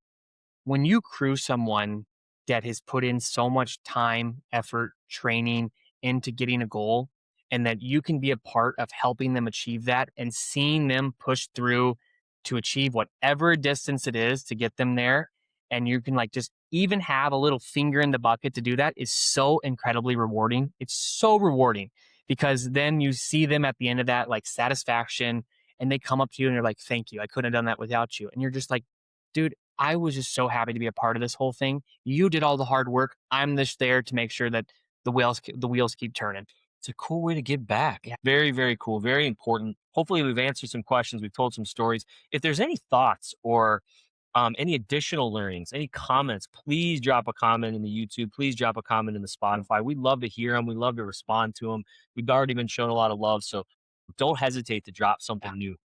when you crew someone that has put in so much time, effort, training into getting a goal, and that you can be a part of helping them achieve that and seeing them push through to achieve whatever distance it is to get them there. And you can like just even have a little finger in the bucket to do that is so incredibly rewarding. It's so rewarding because then you see them at the end of that like satisfaction and they come up to you and they're like, thank you. I couldn't have done that without you. And you're just like, dude, I was just so happy to be a part of this whole thing. You did all the hard work. I'm just there to make sure that the wheels keep turning. It's a cool way to give back. Yeah. Very, very cool. Very important. Hopefully, we've answered some questions. We've told some stories. If there's any thoughts or any additional learnings, any comments, please drop a comment in the YouTube. Please drop a comment in the Spotify. We'd love to hear them. We'd love to respond to them. We've already been shown a lot of love. So don't hesitate to drop something Yeah. new.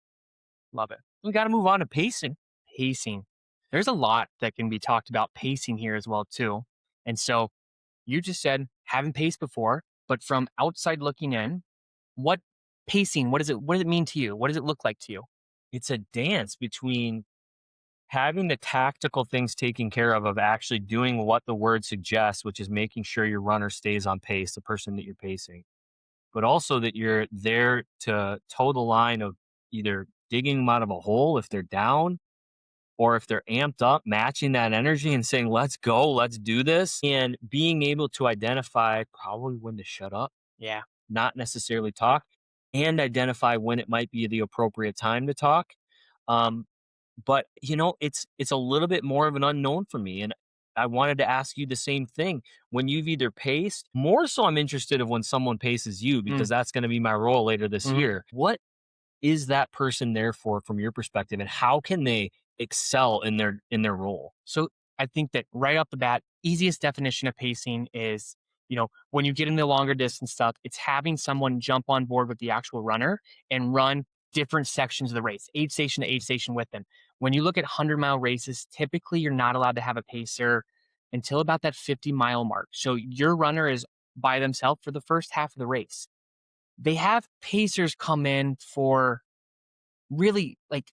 Love it. We got to move on to pacing. Pacing. There's a lot that can be talked about pacing here as well too. And so you just said haven't paced before, but from outside looking in, what pacing, what does it mean to you? What does it look like to you? It's a dance between having the tactical things taken care of actually doing what the word suggests, which is making sure your runner stays on pace, the person that you're pacing, but also that you're there to toe the line of either digging them out of a hole if they're down, or if they're amped up, matching that energy and saying, let's go, let's do this, and being able to identify probably when to shut up, Yeah. not necessarily talk, and identify when it might be the appropriate time to talk. Um, but it's a little bit more of an unknown for me, and I wanted to ask you the same thing. When you've either paced, more so I'm interested of when someone paces you, because that's going to be my role later this Mhm. year. What is that person there for from your perspective, and how can they excel in their role? So I think that right off the bat, easiest definition of pacing is when you get in the longer distance stuff, it's having someone jump on board with the actual runner and run different sections of the race, aid station to aid station with them. When you look at 100-mile races, typically you're not allowed to have a pacer until about that 50-mile mark. So your runner is by themselves for the first half of the race. They have pacers come in for really like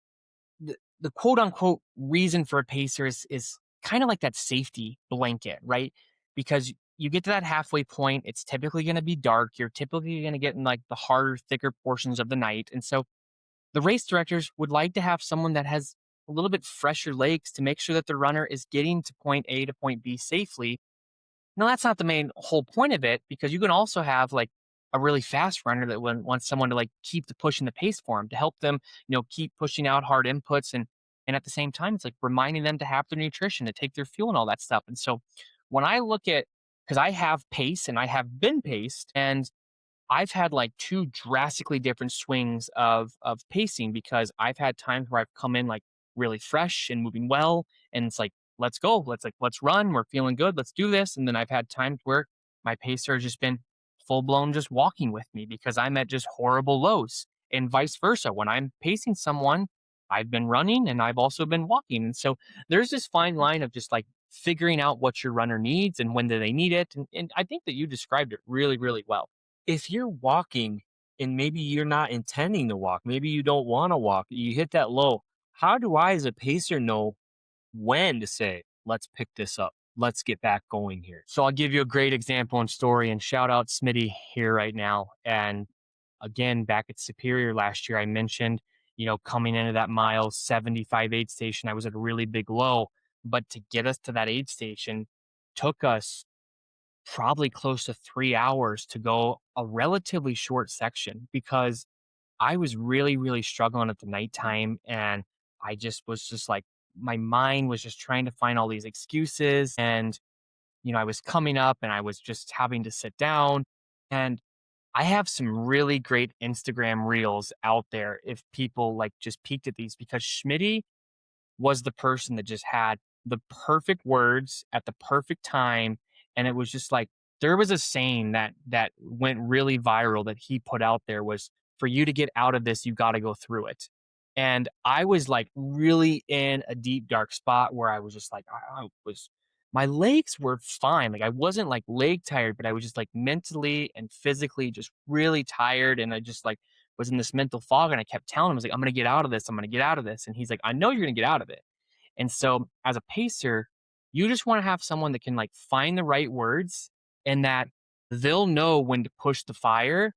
the quote unquote reason for a pacer is kind of like that safety blanket, right? Because you get to that halfway point, it's typically going to be dark. You're typically going to get in like the harder, thicker portions of the night. And so the race directors would like to have someone that has a little bit fresher legs to make sure that the runner is getting to point A to point B safely. Now, that's not the main whole point of it, because you can also have like a really fast runner that wants someone to like keep the pushing the pace for them to help them, keep pushing out hard inputs, and at the same time, it's like reminding them to have their nutrition, to take their fuel and all that stuff. And so when I look at, because I have pace and I have been paced, and I've had like two drastically different swings of pacing, because I've had times where I've come in like really fresh and moving well, and it's like, let's go, let's run, we're feeling good, let's do this. And then I've had times where my pacer has just been full blown just walking with me because I'm at just horrible lows, and vice versa. When I'm pacing someone, I've been running and I've also been walking. And so there's this fine line of just like figuring out what your runner needs and when do they need it. And I think that you described it really, really well. If you're walking and maybe you're not intending to walk, maybe you don't want to walk, you hit that low. How do I, as a pacer, know when to say, let's pick this up? Let's get back going here. So I'll give you a great example and story, and shout out Smitty here right now. And again, back at Superior last year, I mentioned, coming into that mile 75 aid station, I was at a really big low. But to get us to that aid station took us probably close to 3 hours to go a relatively short section, because I was really, really struggling at the nighttime. And I just was just like, my mind was just trying to find all these excuses. And I was coming up and I was just having to sit down. And I have some really great Instagram reels out there if people like just peeked at these, because Schmitty was the person that just had the perfect words at the perfect time. And it was just like, there was a saying that went really viral that he put out there was, for you to get out of this, you got to go through it. And I was like really in a deep dark spot where I was just like, I was, my legs were fine. Like I wasn't like leg tired, but I was just like mentally and physically just really tired. And I just like was in this mental fog, and I kept telling him, I was like, I'm going to get out of this. I'm going to get out of this. And he's like, I know you're going to get out of it. And so as a pacer, you just want to have someone that can like find the right words, and that they'll know when to push the fire,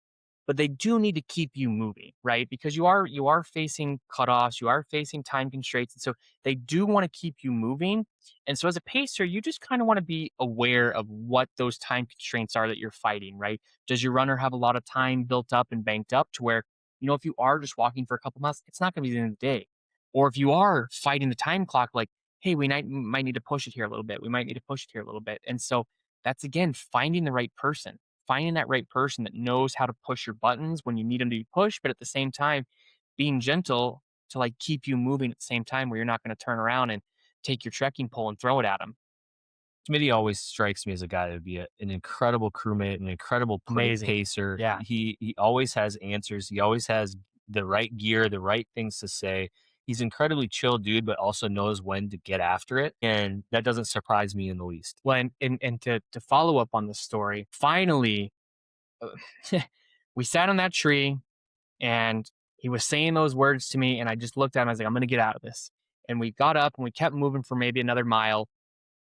but they do need to keep you moving, right? Because you are facing cutoffs, you are facing time constraints. And so they do want to keep you moving. And so as a pacer, you just kind of want to be aware of what those time constraints are that you're fighting, right? Does your runner have a lot of time built up and banked up to where, if you are just walking for a couple miles, it's not going to be the end of the day. Or if you are fighting the time clock, like, hey, we might need to push it here a little bit. We might need to push it here a little bit. And so that's again finding the right person, finding that right person that knows how to push your buttons when you need them to be pushed, but at the same time, being gentle to like keep you moving at the same time, where you're not going to turn around and take your trekking pole and throw it at them. Smitty always strikes me as a guy that would be an incredible crewmate, an incredible Amazing. pacer. Yeah. He always has answers. He always has the right gear, the right things to say. He's incredibly chill dude, but also knows when to get after it. And that doesn't surprise me in the least. Well, and to follow up on the story, finally, we sat on that tree, and he was saying those words to me, and I just looked at him. I was like, I'm going to get out of this. And we got up and we kept moving for maybe another mile.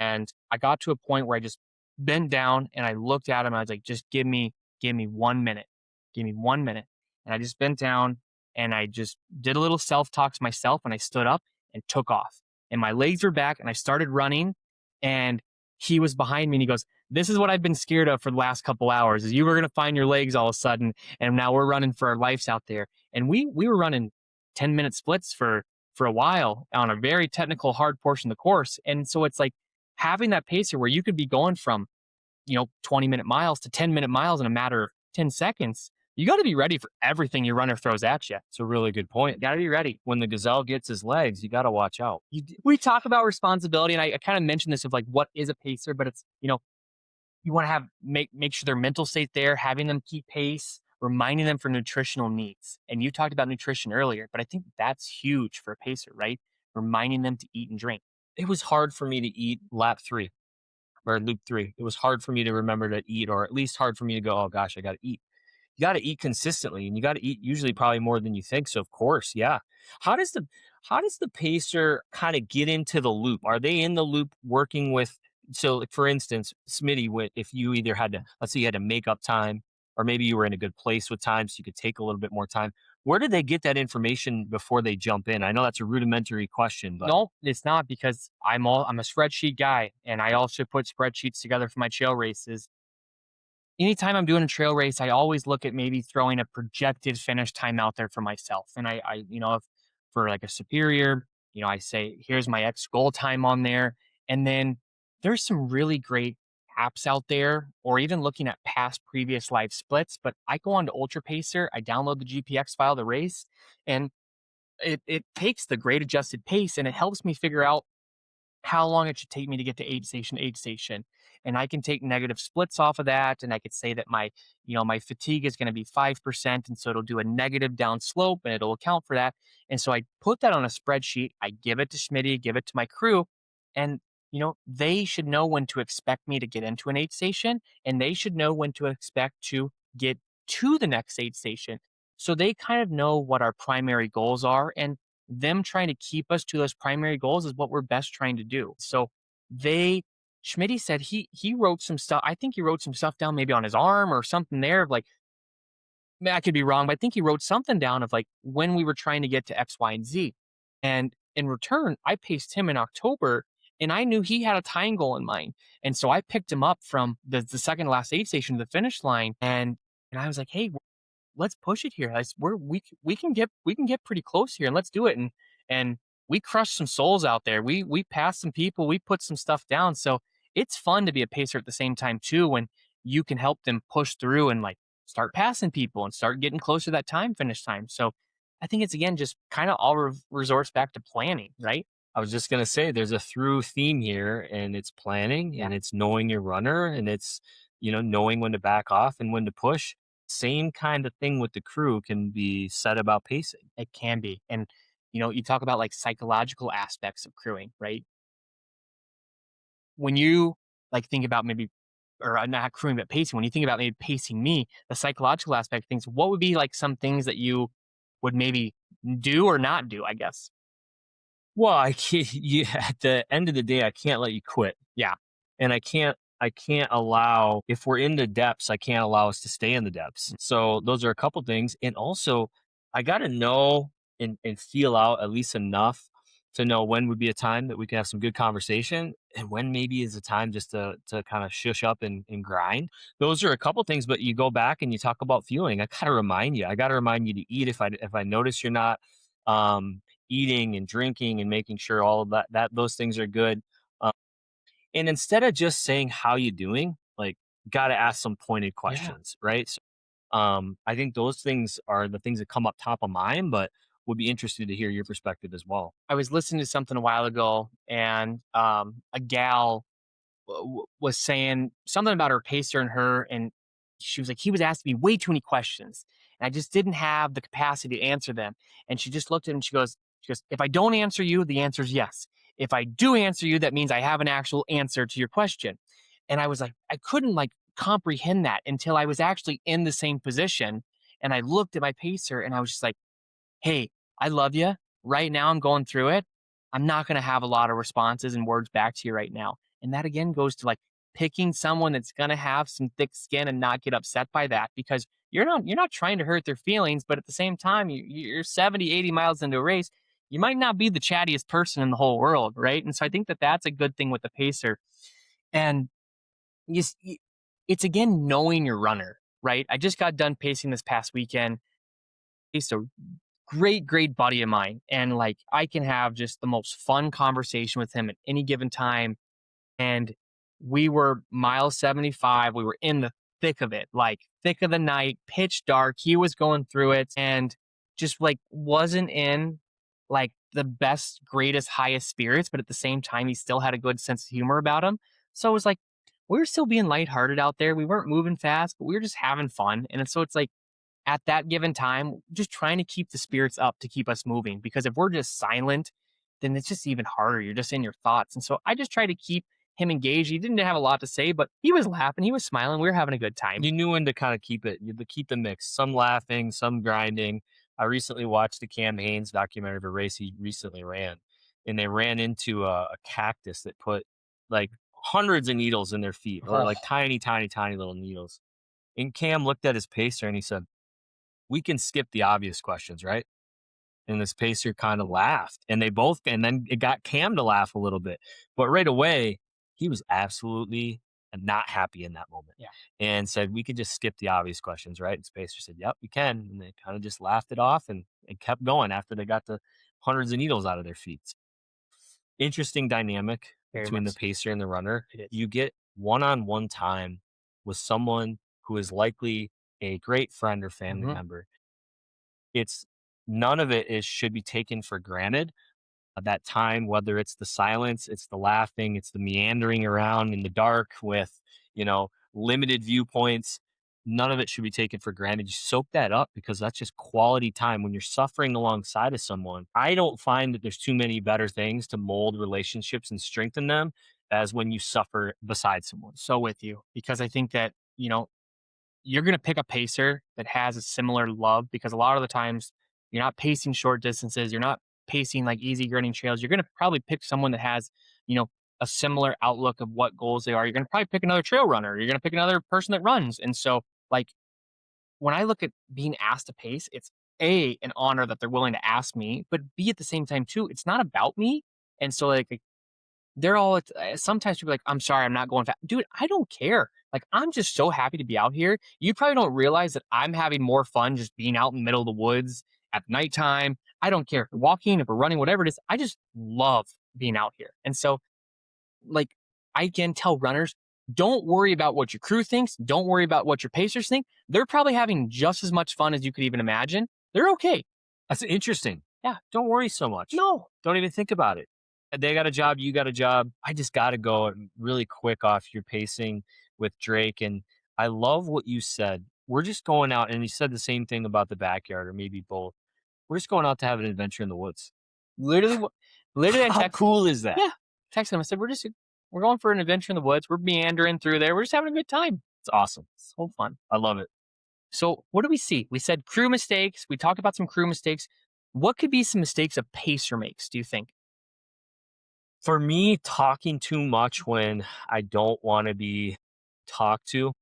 And I got to a point where I just bent down and I looked at him. And I was like, just give me 1 minute. Give me 1 minute. And I just bent down and I just did a little self-talk to myself, and I stood up and took off. And my legs were back and I started running, and he was behind me and he goes, this is what I've been scared of for the last couple hours, is you were going to find your legs all of a sudden. And now we're running for our lives out there. And we were running 10-minute splits for a while on a very technical, hard portion of the course. And so it's like having that pacer where you could be going from, 20-minute miles to 10-minute miles in a matter of 10 seconds. You got to be ready for everything your runner throws at you. It's a really good point. You got to be ready. When the gazelle gets his legs, you got to watch out. We talk about responsibility, and I kind of mentioned this of like, what is a pacer, but it's, you want to have make sure their mental state there, having them keep pace, reminding them for nutritional needs. And you talked about nutrition earlier, but I think that's huge for a pacer, right? Reminding them to eat and drink. It was hard for me to eat lap 3 or loop 3. It was hard for me to remember to eat, or at least hard for me to go, oh gosh, I got to eat. You got to eat consistently, and you got to eat usually probably more than you think. So of course, yeah. How does the how does the pacer kind of get into the loop? Are they in the loop working with? So, like for instance, Smitty, if you either had to, let's say you had to make up time, or maybe you were in a good place with time, so you could take a little bit more time. Where did they get that information before they jump in? I know that's a rudimentary question, but No, it's not because I'm a spreadsheet guy and I also put spreadsheets together for my trail races. Anytime I'm doing a trail race, I always look at maybe throwing a projected finish time out there for myself. And if for like a superior, I say, here's my X goal time on there. And then there's some really great apps out there, or even looking at past previous live splits. But I go on to Ultra Pacer, I download the GPX file of the race, and it takes the grade adjusted pace and it helps me figure out how long it should take me to get to aid station to aid station. And I can take negative splits off of that. And I could say that my fatigue is going to be 5%. And so it'll do a negative down slope and it'll account for that. And so I put that on a spreadsheet. I give it to Schmitty, give it to my crew. And, they should know when to expect me to get into an aid station, and they should know when to expect to get to the next aid station. So they kind of know what our primary goals are. And them trying to keep us to those primary goals is what we're best trying to do. So they Schmitty said he wrote some stuff. I think he wrote some stuff down maybe on his arm or something there of like, I could be wrong, but I think he wrote something down of like when we were trying to get to X, Y, and Z. And in return, I paced him in October and I knew he had a time goal in mind. And so I picked him up from the second to last aid station to the finish line. And I was like, hey, let's push it here. We can get pretty close here, and let's do it. And we crushed some souls out there. We passed some people. We put some stuff down. So it's fun to be a pacer at the same time too, when you can help them push through and like start passing people and start getting closer to that finish time. So I think it's again just kind of all resorts back to planning, right? I was just gonna say there's a through theme here, and it's planning, Yeah. and it's knowing your runner, and it's knowing when to back off and when to push. Same kind of thing with the crew can be said about pacing. It can be. And you talk about like psychological aspects of crewing, right? When you like think about maybe or not crewing but pacing, when you think about maybe pacing me, the psychological aspect of things, what would be like some things that you would maybe do or not do, I guess? Well, I can't. You, at the end of the day, I can't let you quit. Yeah. And I can't allow, if we're in the depths, I can't allow us to stay in the depths. So those are a couple things. And also I got to know and feel out at least enough to know when would be a time that we can have some good conversation, and when maybe is a time just to kind of shush up and grind. Those are a couple things, but you go back and you talk about fueling. I got to remind you to eat. If I notice you're not eating and drinking and making sure all of that those things are good. And instead of just saying how you doing, like, got to ask some pointed Yeah. questions, right? So, I think those things are the things that come up top of mind, but would be interested to hear your perspective as well. I was listening to something a while ago, and a gal was saying something about her pacer and her, and she was like, he was asking me way too many questions, and I just didn't have the capacity to answer them. And she just looked at him and she goes, if I don't answer you, the answer is yes. If I do answer you, that means I have an actual answer to your question. And I was like, I couldn't like comprehend that until I was actually in the same position. And I looked at my pacer and I was just like, hey, I love you. Right now, I'm going through it. I'm not going to have a lot of responses and words back to you right now. And that again goes to like picking someone that's going to have some thick skin and not get upset by that, because you're not trying to hurt their feelings, but at the same time, you're 70, 80 miles into a race. You might not be the chattiest person in the whole world, right? And so I think that that's a good thing with the pacer. And you, s- y- it's again knowing your runner, right? I just got done pacing this past weekend. He's a great buddy of mine, and like I can have just the most fun conversation with him at any given time. And we were mile 75, we were in the thick of it, like thick of the night, pitch dark, he was going through it, and just like wasn't in like the best greatest highest spirits, but at the same time he still had a good sense of humor about him. So it was like we were still being lighthearted out there. We weren't moving fast, but we were just having fun. And so it's like at that given time, just trying to keep the spirits up to keep us moving. Because if we're just silent, then it's just even harder. You're just in your thoughts. And so I just try to keep him engaged. He didn't have a lot to say, but he was laughing, he was smiling. We were having a good time. You knew when to kind of keep it, you to keep the mix. Some laughing, some grinding. I recently watched the Cam Hanes documentary of a race he recently ran, and they ran into a cactus that put like hundreds of needles in their feet, or like Oh, tiny, tiny, tiny little needles. And Cam looked at his pacer and he said, "We can skip the obvious questions, right?" And this pacer kind of laughed, and they both, and then it got Cam to laugh a little bit, but right away he was absolutely not happy in that moment, yeah. and said, "We could just skip the obvious questions, right?" And Spacer said, "Yep, we can." And they kind of just laughed it off and kept going after they got the hundreds of needles out of their feet. Interesting dynamic Very between the much. pacer and the runner. It is. You get one-on-one time with someone who is likely a great friend or family Mhm. member. It's none of it is should be taken for granted. That time, whether it's the silence, it's the laughing, it's the meandering around in the dark with, limited viewpoints. None of it should be taken for granted. You soak that up because that's just quality time when you're suffering alongside of someone. I don't find that there's too many better things to mold relationships and strengthen them as when you suffer beside someone. So with you because I think that, you're going to pick a pacer that has a similar love because a lot of the times you're not pacing short distances. You're not pacing like easy grading trails. You're going to probably pick someone that has, you know, a similar outlook of what goals they are. You're going to probably pick another trail runner. You're going to pick another person that runs. And so, like, when I look at being asked to pace, it's A, an honor that they're willing to ask me, but B, at the same time, too, it's not about me. And so, like, they're all sometimes people are like, "I'm sorry, I'm not going fast." Dude, I don't care. Like, I'm just so happy to be out here. You probably don't realize that I'm having more fun just being out in the middle of the woods at nighttime. I don't care if we're walking, if we're running, whatever it is. I just love being out here. And so, like, I can tell runners, don't worry about what your crew thinks. Don't worry about what your pacers think. They're probably having just as much fun as you could even imagine. They're okay. That's interesting. Yeah. Don't worry so much. No. Don't even think about it. They got a job, you got a job. I just got to go really quick off your pacing with Drake. And I love what you said. We're just going out, and you said the same thing about the backyard, or maybe both. We're just going out to have an adventure in the woods. Literally, literally, I How text. cool is that? Yeah. Texted him. I said, we're going for an adventure in the woods. We're meandering through there. We're just having a good time. It's awesome. So fun. I love it. So what do we see? We said crew mistakes. We talked about some crew mistakes. What could be some mistakes a pacer makes, do you think? For me, talking too much when I don't want to be talked to.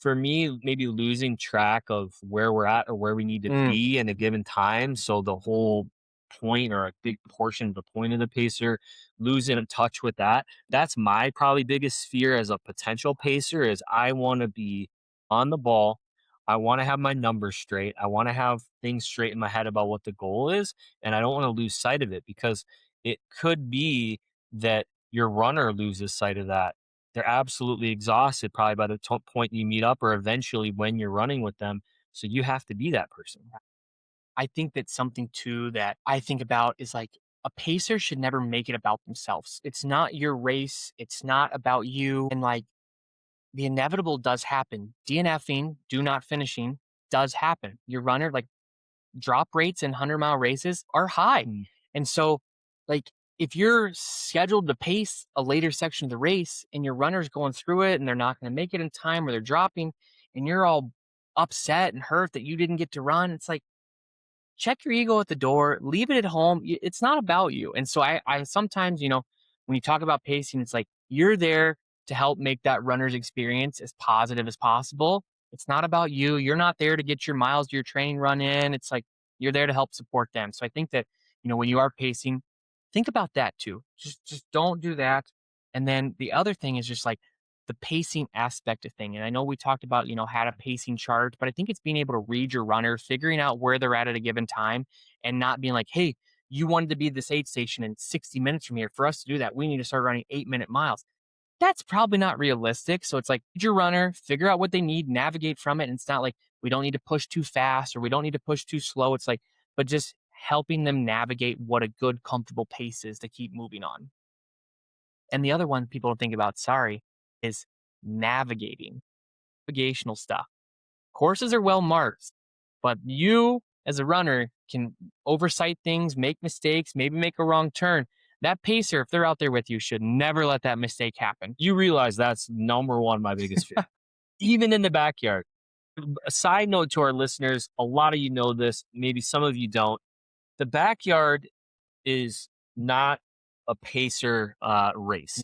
For me, maybe losing track of where we're at or where we need to Mm, be in a given time. So the whole point or a big portion of the point of the pacer, losing in touch with that. That's my probably biggest fear as a potential pacer is I want to be on the ball. I want to have my numbers straight. I want to have things straight in my head about what the goal is. And I don't want to lose sight of it because it could be that your runner loses sight of that. They're absolutely exhausted probably by the point you meet up or eventually when you're running with them. So you have to be that person. I think that something too that I think about is like a pacer should never make it about themselves. It's not your race. It's not about you. And like the inevitable does happen. DNFing, do not finishing, does happen. Your runner, like drop rates in 100-mile races are high. Mm. And so, like, if you're scheduled to pace a later section of the race and your runner's going through it and they're not going to make it in time or they're dropping and you're all upset and hurt that you didn't get to run, it's like, check your ego at the door, leave it at home. It's not about you. And so I sometimes, when you talk about pacing, it's like you're there to help make that runner's experience as positive as possible. It's not about you. You're not there to get your miles to your training run in. It's like you're there to help support them. So I think that, when you are pacing, think about that too. Just don't do that. And then the other thing is just like the pacing aspect of thing. And I know we talked about, had a pacing chart, but I think it's being able to read your runner, figuring out where they're at a given time and not being like, hey, you wanted to be at this aid station in 60 minutes from here. For us to do that, we need to start running 8-minute miles. That's probably not realistic. So it's like, read your runner, figure out what they need, navigate from it. And it's not like we don't need to push too fast or we don't need to push too slow. It's like, but just helping them navigate what a good, comfortable pace is to keep moving on. And the other one people don't think about, sorry, is navigational stuff. Courses are well marked, but you as a runner can oversight things, make mistakes, maybe make a wrong turn. That pacer, if they're out there with you, should never let that mistake happen. You realize that's number one, my biggest fear. Even in the backyard. A side note to our listeners, a lot of you know this, maybe some of you don't. The backyard is not a pacer race.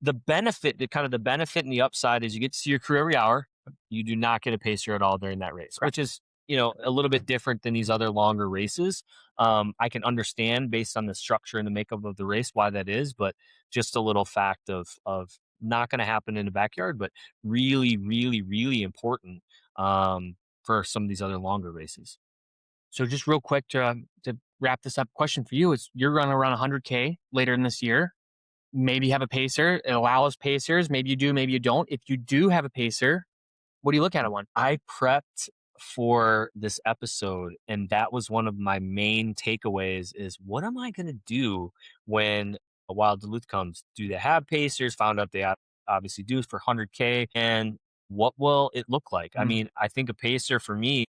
The benefit, the benefit and the upside is you get to see your crew every hour. You do not get a pacer at all during that race, which is, a little bit different than these other longer races. I can understand based on the structure and the makeup of the race why that is, but just a little fact of not going to happen in the backyard, but really, really, really important for some of these other longer races. So just real quick to wrap this up, question for you is you're running around 100K later in this year. Maybe you have a pacer. It allows pacers. Maybe you do, maybe you don't. If you do have a pacer, what do you look at one? I prepped for this episode, and that was one of my main takeaways is what am I going to do when a Wild Duluth comes? Do they have pacers? Found out they obviously do for 100K. And what will it look like? I mean, I think a pacer for me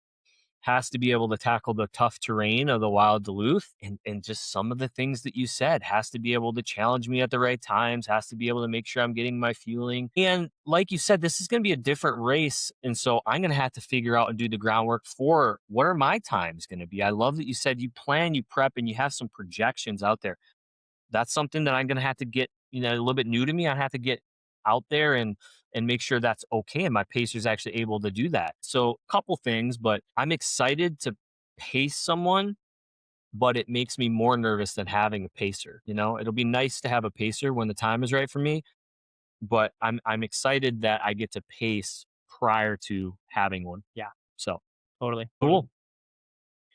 has to be able to tackle the tough terrain of the Wild Duluth and just some of the things that you said, has to be able to challenge me at the right times, has to be able to make sure I'm getting my fueling. And like you said, this is going to be a different race. And so I'm going to have to figure out and do the groundwork for what are my times going to be. I love that you said you plan, you prep, and you have some projections out there. That's something that I'm going to have to get, a little bit new to me. I have to get out there and make sure that's okay. And my pacer's actually able to do that. So a couple things, but I'm excited to pace someone, but it makes me more nervous than having a pacer. It'll be nice to have a pacer when the time is right for me, but I'm excited that I get to pace prior to having one. Yeah. So Totally. cool.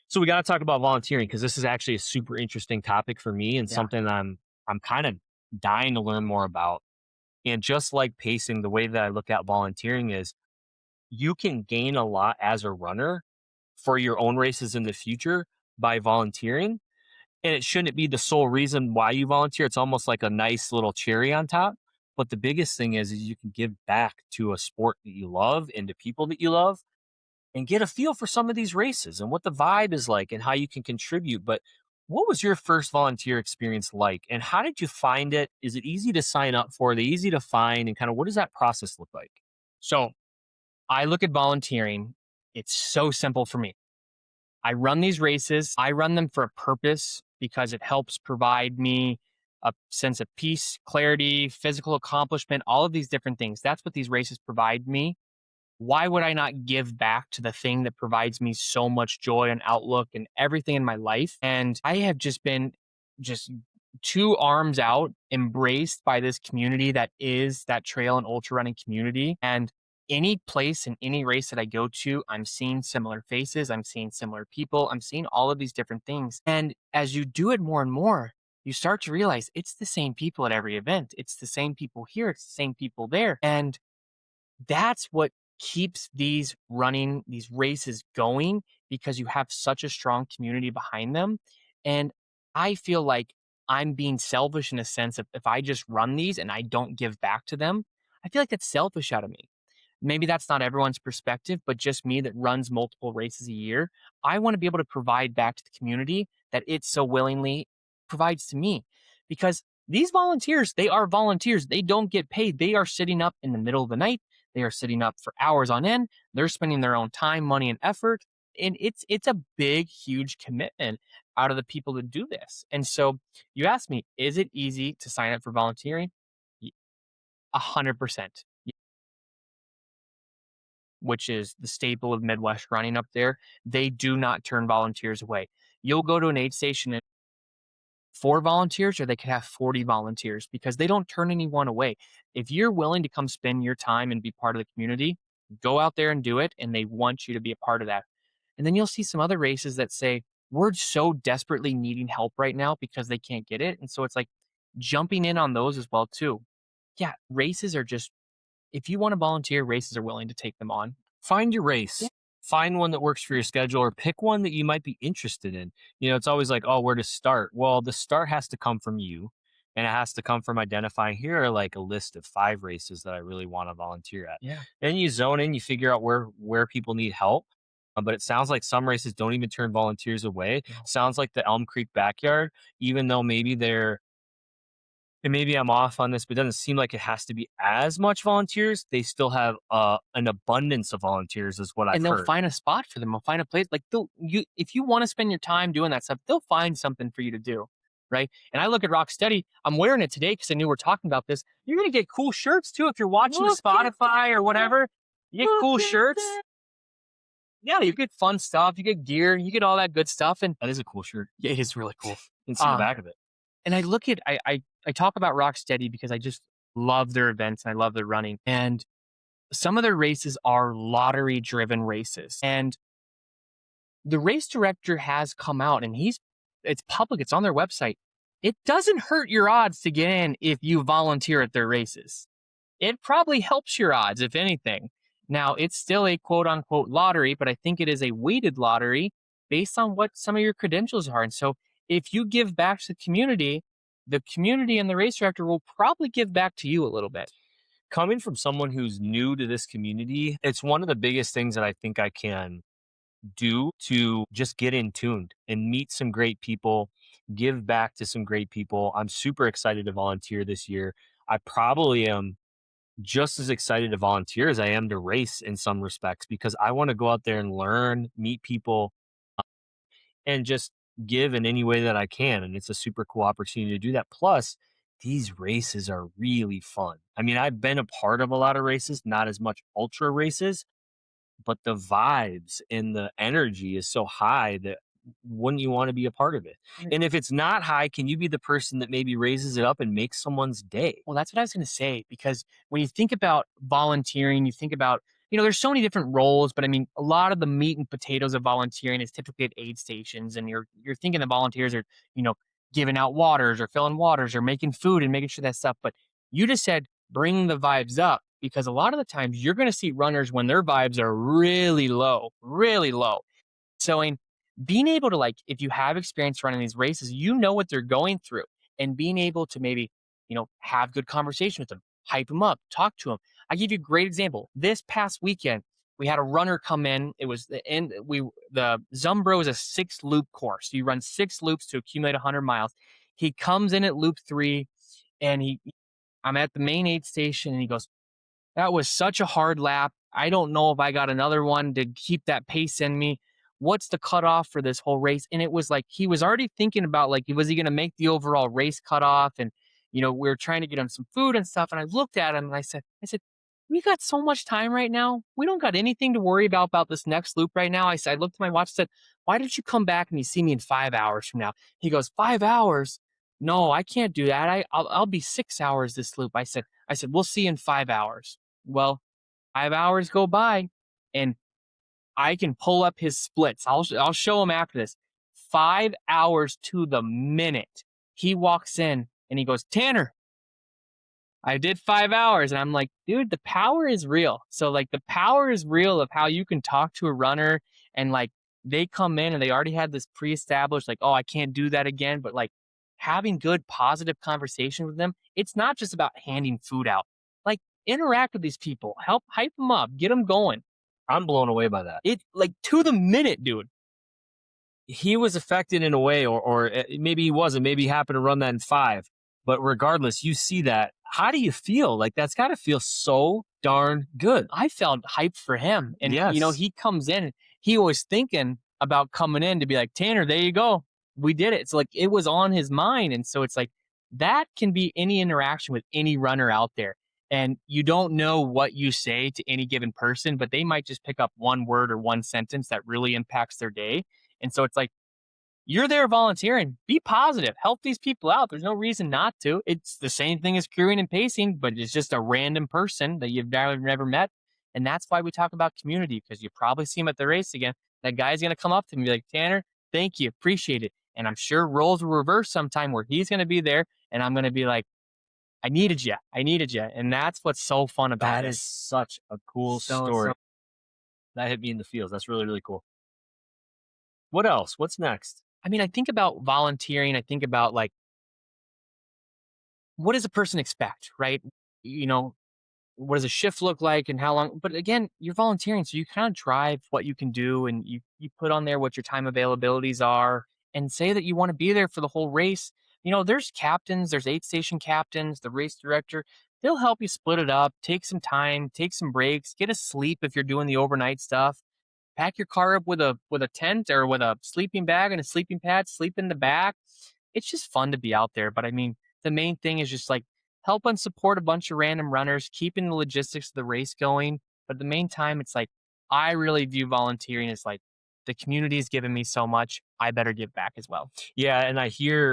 So we got to talk about volunteering because this is actually a super interesting topic for me and something I'm kind of dying to learn more about. And just like pacing, the way that I look at volunteering is you can gain a lot as a runner for your own races in the future by volunteering. And it shouldn't be the sole reason why you volunteer. It's almost like a nice little cherry on top. But the biggest thing is you can give back to a sport that you love and to people that you love and get a feel for some of these races and what the vibe is like and how you can contribute. But what was your first volunteer experience like? And how did you find it? Is it easy to sign up for? Are they easy to find? And kind of what does that process look like? So I look at volunteering. It's so simple for me. I run these races. I run them for a purpose because it helps provide me a sense of peace, clarity, physical accomplishment, all of these different things. That's what these races provide me. Why would I not give back to the thing that provides me so much joy and outlook and everything in my life? And I have just been just two arms out, embraced by this community that is that trail and ultra running community. And any place in any race that I go to, I'm seeing similar faces, I'm seeing similar people, I'm seeing all of these different things. And as you do it more and more, you start to realize it's the same people at every event. It's the same people here, it's the same people there. And that's what keeps these races going because you have such a strong community behind them. And I feel like I'm being selfish in a sense of if I just run these and I don't give back to them, I feel like that's selfish out of me. Maybe that's not everyone's perspective, but just me that runs multiple races a year. I want to be able to provide back to the community that it so willingly provides to me because these volunteers, they are volunteers. They don't get paid. They are sitting up in the middle of the night. They are sitting up for hours on end. They're spending their own time, money, and effort. And it's a big, huge commitment out of the people that do this. And so you asked me, is it easy to sign up for volunteering? 100%. Which is the staple of Midwest running up there. They do not turn volunteers away. You'll go to an aid station and 4 volunteers, or they could have 40 volunteers because they don't turn anyone away. If you're willing to come spend your time and be part of the community, go out there and do it. And they want you to be a part of that. And then you'll see some other races that say, we're so desperately needing help right now because they can't get it. And so it's like jumping in on those as well, too. Yeah, races are just, if you want to volunteer, races are willing to take them on. Find your race. Yeah. Find one that works for your schedule or pick one that you might be interested in. It's always like, oh, where to start? Well, the start has to come from you. And it has to come from identifying here are like a list of 5 races that I really want to volunteer at. Yeah. Then you zone in, you figure out where people need help. But it sounds like some races don't even turn volunteers away. No. Sounds like the Elm Creek backyard, even though maybe they're and maybe I'm off on this, but it doesn't seem like it has to be as much volunteers. They still have an abundance of volunteers, is what I've And they'll heard. find a spot for them. They'll find a place. Like if you want to spend your time doing that stuff, they'll find something for you to do, right? And I look at Rocksteady. I'm wearing it today because I knew we're talking about this. You're gonna get cool shirts too if you're watching the Spotify or whatever. You get cool shirts. Yeah, you get fun stuff. You get gear. You get all that good stuff. And That is a cool shirt. yeah, it is really cool. You can see the back of it. And I look at I talk about Rocksteady because I just love their events and I love their running. And some of their races are lottery driven races. And the race director has come out and it's public, it's on their website. It doesn't hurt your odds to get in if you volunteer at their races. It probably helps your odds, if anything. Now, it's still a quote unquote lottery, but I think it is a weighted lottery based on what some of your credentials are. And so if you give back to the community and the race director will probably give back to you a little bit. Coming from someone who's new to this community, it's one of the biggest things that I think I can do to just get in tuned and meet some great people, give back to some great people. I'm super excited to volunteer this year. I probably am just as excited to volunteer as I am to race in some respects because I want to go out there and learn, meet people, and just give in any way that I can. And it's a super cool opportunity to do that. Plus, these races are really fun. I mean, I've been a part of a lot of races, not as much ultra races, but the vibes and the energy is so high that wouldn't you want to be a part of it? Right. And if it's not high, can you be the person that maybe raises it up and makes someone's day? Well, that's what I was going to say because when you think about volunteering, you think about, there's so many different roles, but I mean, a lot of the meat and potatoes of volunteering is typically at aid stations, and you're thinking the volunteers are, you know, giving out waters or filling waters or making food and making sure that stuff. But you just said bring the vibes up because a lot of the times you're going to see runners when their vibes are really low, really low. So, in being able to, like, if you have experience running these races, you know what they're going through, and being able to maybe, have good conversation with them, hype them up, talk to them. I give you a great example. This past weekend, we had a runner come in. It was the Zumbro is a 6 loop course. You run 6 loops to accumulate 100 miles. He comes in at loop 3, and I'm at the main aid station, and he goes, that was such a hard lap. I don't know if I got another one to keep that pace in me. What's the cutoff for this whole race? And it was like he was already thinking about, like, was he going to make the overall race cutoff? And we were trying to get him some food and stuff. And I looked at him and I said, we got so much time right now. We don't got anything to worry about this next loop right now. I looked at my watch and said, why don't you come back and you see me in 5 hours from now? He goes, 5 hours? No, I can't do that. I'll be 6 hours this loop. I said, we'll see you in 5 hours. Well, 5 hours go by and I can pull up his splits. I'll show him after this. 5 hours to the minute. He walks in and he goes, Tanner, I did 5 hours. And I'm like, dude, the power is real. So, like, the power is real of how you can talk to a runner and, like, they come in and they already had this pre-established, like, oh, I can't do that again. But, like, having good, positive conversation with them, it's not just about handing food out. Like, interact with these people, help hype them up, get them going. I'm blown away by that. It, like, to the minute, dude. He was affected in a way, or maybe he wasn't. Maybe he happened to run that in 5. But regardless, you see that. How do you feel? Like, that's got to feel so darn good. I felt hyped for him. And, Yes. he comes in, he was thinking about coming in to be like, Tanner, there you go. We did it. So, like, it was on his mind. And so it's like, that can be any interaction with any runner out there. And you don't know what you say to any given person, but they might just pick up one word or one sentence that really impacts their day. And so it's like, you're there volunteering. Be positive. Help these people out. There's no reason not to. It's the same thing as crewing and pacing, but it's just a random person that you've never met. And that's why we talk about community, because you probably see him at the race again. That guy's going to come up to me and be like, Tanner, thank you. Appreciate it. And I'm sure roles will reverse sometime where he's going to be there and I'm going to be like, I needed you. I needed you. And that's what's so fun about That this. is such a cool story. That hit me in the feels. That's really, really cool. What else? What's next? I mean, I think about volunteering. I think about, like, what does a person expect, right? You know, what does a shift look like and how long? But again, you're volunteering, so you kind of drive what you can do, and you put on there what your time availabilities are, and say that you want to be there for the whole race. There's captains, there's aid station captains, the race director. They'll help you split it up, take some time, take some breaks, get a sleep if you're doing the overnight stuff. Pack your car up with a tent or with a sleeping bag and a sleeping pad, sleep in the back. It's just fun to be out there. But I mean, the main thing is just like help and support a bunch of random runners, keeping the logistics of the race going. But at the main time, it's like I really view volunteering as like the community has given me so much. I better give back as well. Yeah, and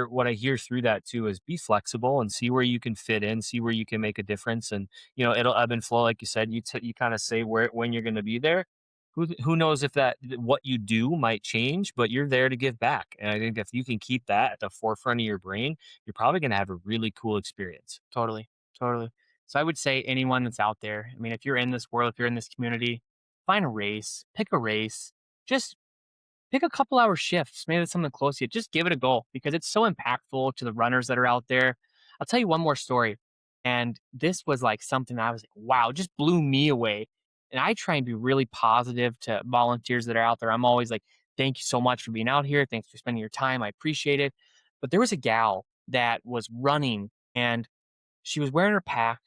what I hear through that too is be flexible and see where you can fit in, see where you can make a difference, and it'll ebb and flow, like you said. You kind of say where when you're going to be there. Who knows if what you do might change, but you're there to give back, and I think if you can keep that at the forefront of your brain, you're probably going to have a really cool experience. Totally. Totally. So I would say anyone that's out there, I mean, if you're in this world, if you're in this community, find a race, pick a race, just pick a couple hour shifts. Maybe that's something close to you. Just give it a go because it's so impactful to the runners that are out there. I'll tell you one more story. And this was like something I was like, wow, it just blew me away. And I try and be really positive to volunteers that are out there. I'm always like, thank you so much for being out here. Thanks for spending your time. I appreciate it. But there was a gal that was running and she was wearing her pack.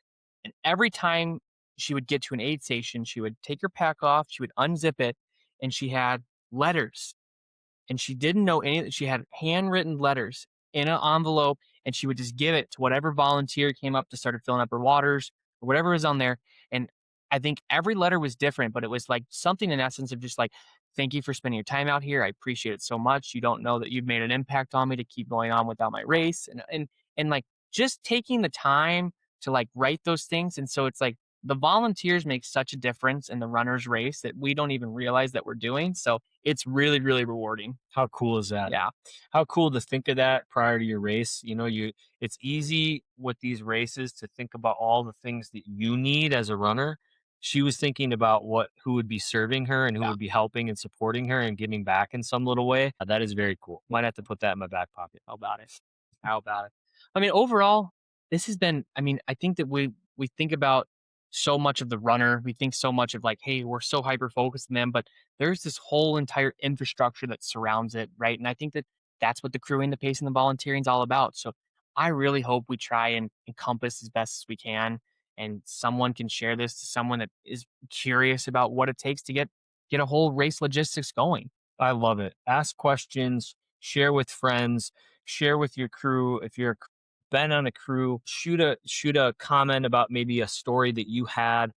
And every time she would get to an aid station, she would take her pack off, she would unzip it, and she had letters and she didn't know any she had handwritten letters in an envelope and she would just give it to whatever volunteer came up to start filling up her waters or whatever was on there. And I think every letter was different, but it was like something in essence of just like, thank you for spending your time out here. I appreciate it so much. You don't know that you've made an impact on me to keep going on without my race. And like just taking the time to like write those things. And so it's like the volunteers make such a difference in the runner's race that we don't even realize that we're doing. So it's really, really rewarding. How cool is that? Yeah. How cool to think of that prior to your race. It's easy with these races to think about all the things that you need as a runner. She was thinking about who would be serving her and who Yeah. would be helping and supporting her and giving back in some little way. That is very cool. Might have to put that in my back pocket. How about it? How about it? I mean, overall, this has been, I mean, I think that we think about so much of the runner. We think so much of like, hey, we're so hyper focused on them, but there's this whole entire infrastructure that surrounds it, right? And I think that that's what the crewing, the pacing, the volunteering is all about. So I really hope we try and encompass as best as we can, and someone can share this to someone that is curious about what it takes to get a whole race logistics going. I love it. Ask questions, share with friends, share with your crew. If you're been on a crew, shoot a comment about maybe a story that you had.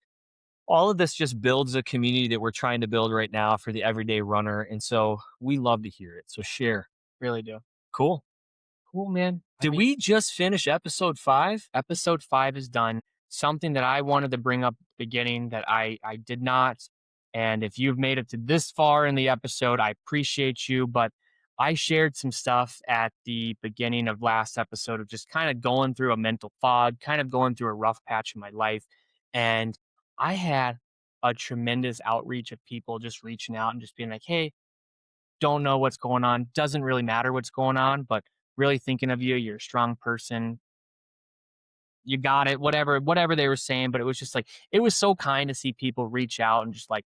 All of this just builds a community that we're trying to build right now for the everyday runner. And so we love to hear it. So share. Really do. Cool. Cool, man. Did we just finish episode 5? Episode 5 is done. Something that I wanted to bring up at the beginning that I did not. And if you've made it to this far in the episode, I appreciate you. But I shared some stuff at the beginning of last episode of just kind of going through a mental fog, kind of going through a rough patch in my life. And I had a tremendous outreach of people just reaching out and just being like, hey, don't know what's going on. Doesn't really matter what's going on, but really thinking of you. You're a strong person. You got it. Whatever they were saying, but it was just like it was so kind to see people reach out and just like,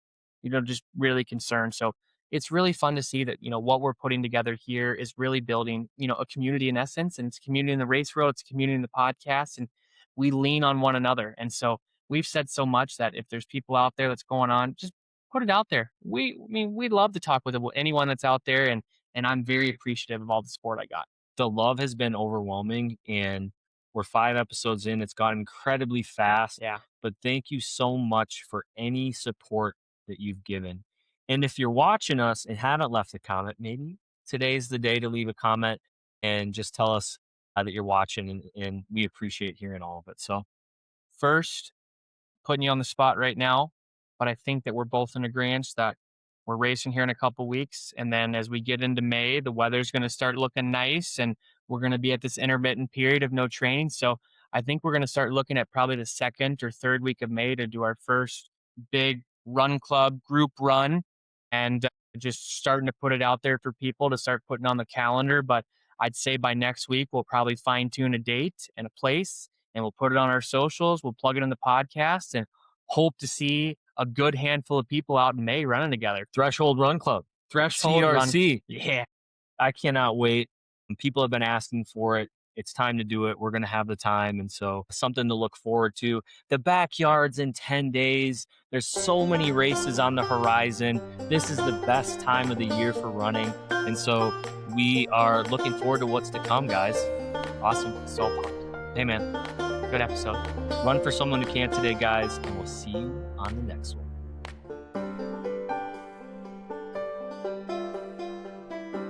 just really concerned. So it's really fun to see that, what we're putting together here is really building, a community in essence, and it's a community in the race road, it's a community in the podcast, and we lean on one another. And so we've said so much that if there's people out there that's going on, just put it out there. I mean, we'd love to talk with anyone that's out there, and I'm very appreciative of all the support I got. The love has been overwhelming, and we're 5 episodes in. It's gone incredibly fast. Yeah. But thank you so much for any support that you've given. And if you're watching us and haven't left a comment, maybe today's the day to leave a comment and just tell us that you're watching, and we appreciate hearing all of it. So First, putting you on the spot right now, but I think that we're both in agreement that we're racing here in a couple weeks. And then as we get into May, the weather's going to start looking nice and we're going to be at this intermittent period of no training. So I think we're going to start looking at probably the second or third week of May to do our first big run club group run, and just starting to put it out there for people to start putting on the calendar. But I'd say by next week, we'll probably fine tune a date and a place, and we'll put it on our socials. We'll plug it in the podcast and hope to see a good handful of people out in May running together. Threshold Run Club. Threshold Run. TRC. Yeah. I cannot wait. People have been asking for it. It's time to do it. We're going to have the time. And so something to look forward to. The backyard's in 10 days. There's so many races on the horizon. This is the best time of the year for running. And so we are looking forward to what's to come, guys. Awesome. So pumped. Hey, man. Good episode. Run for someone who can't today, guys. And we'll see you on the next one.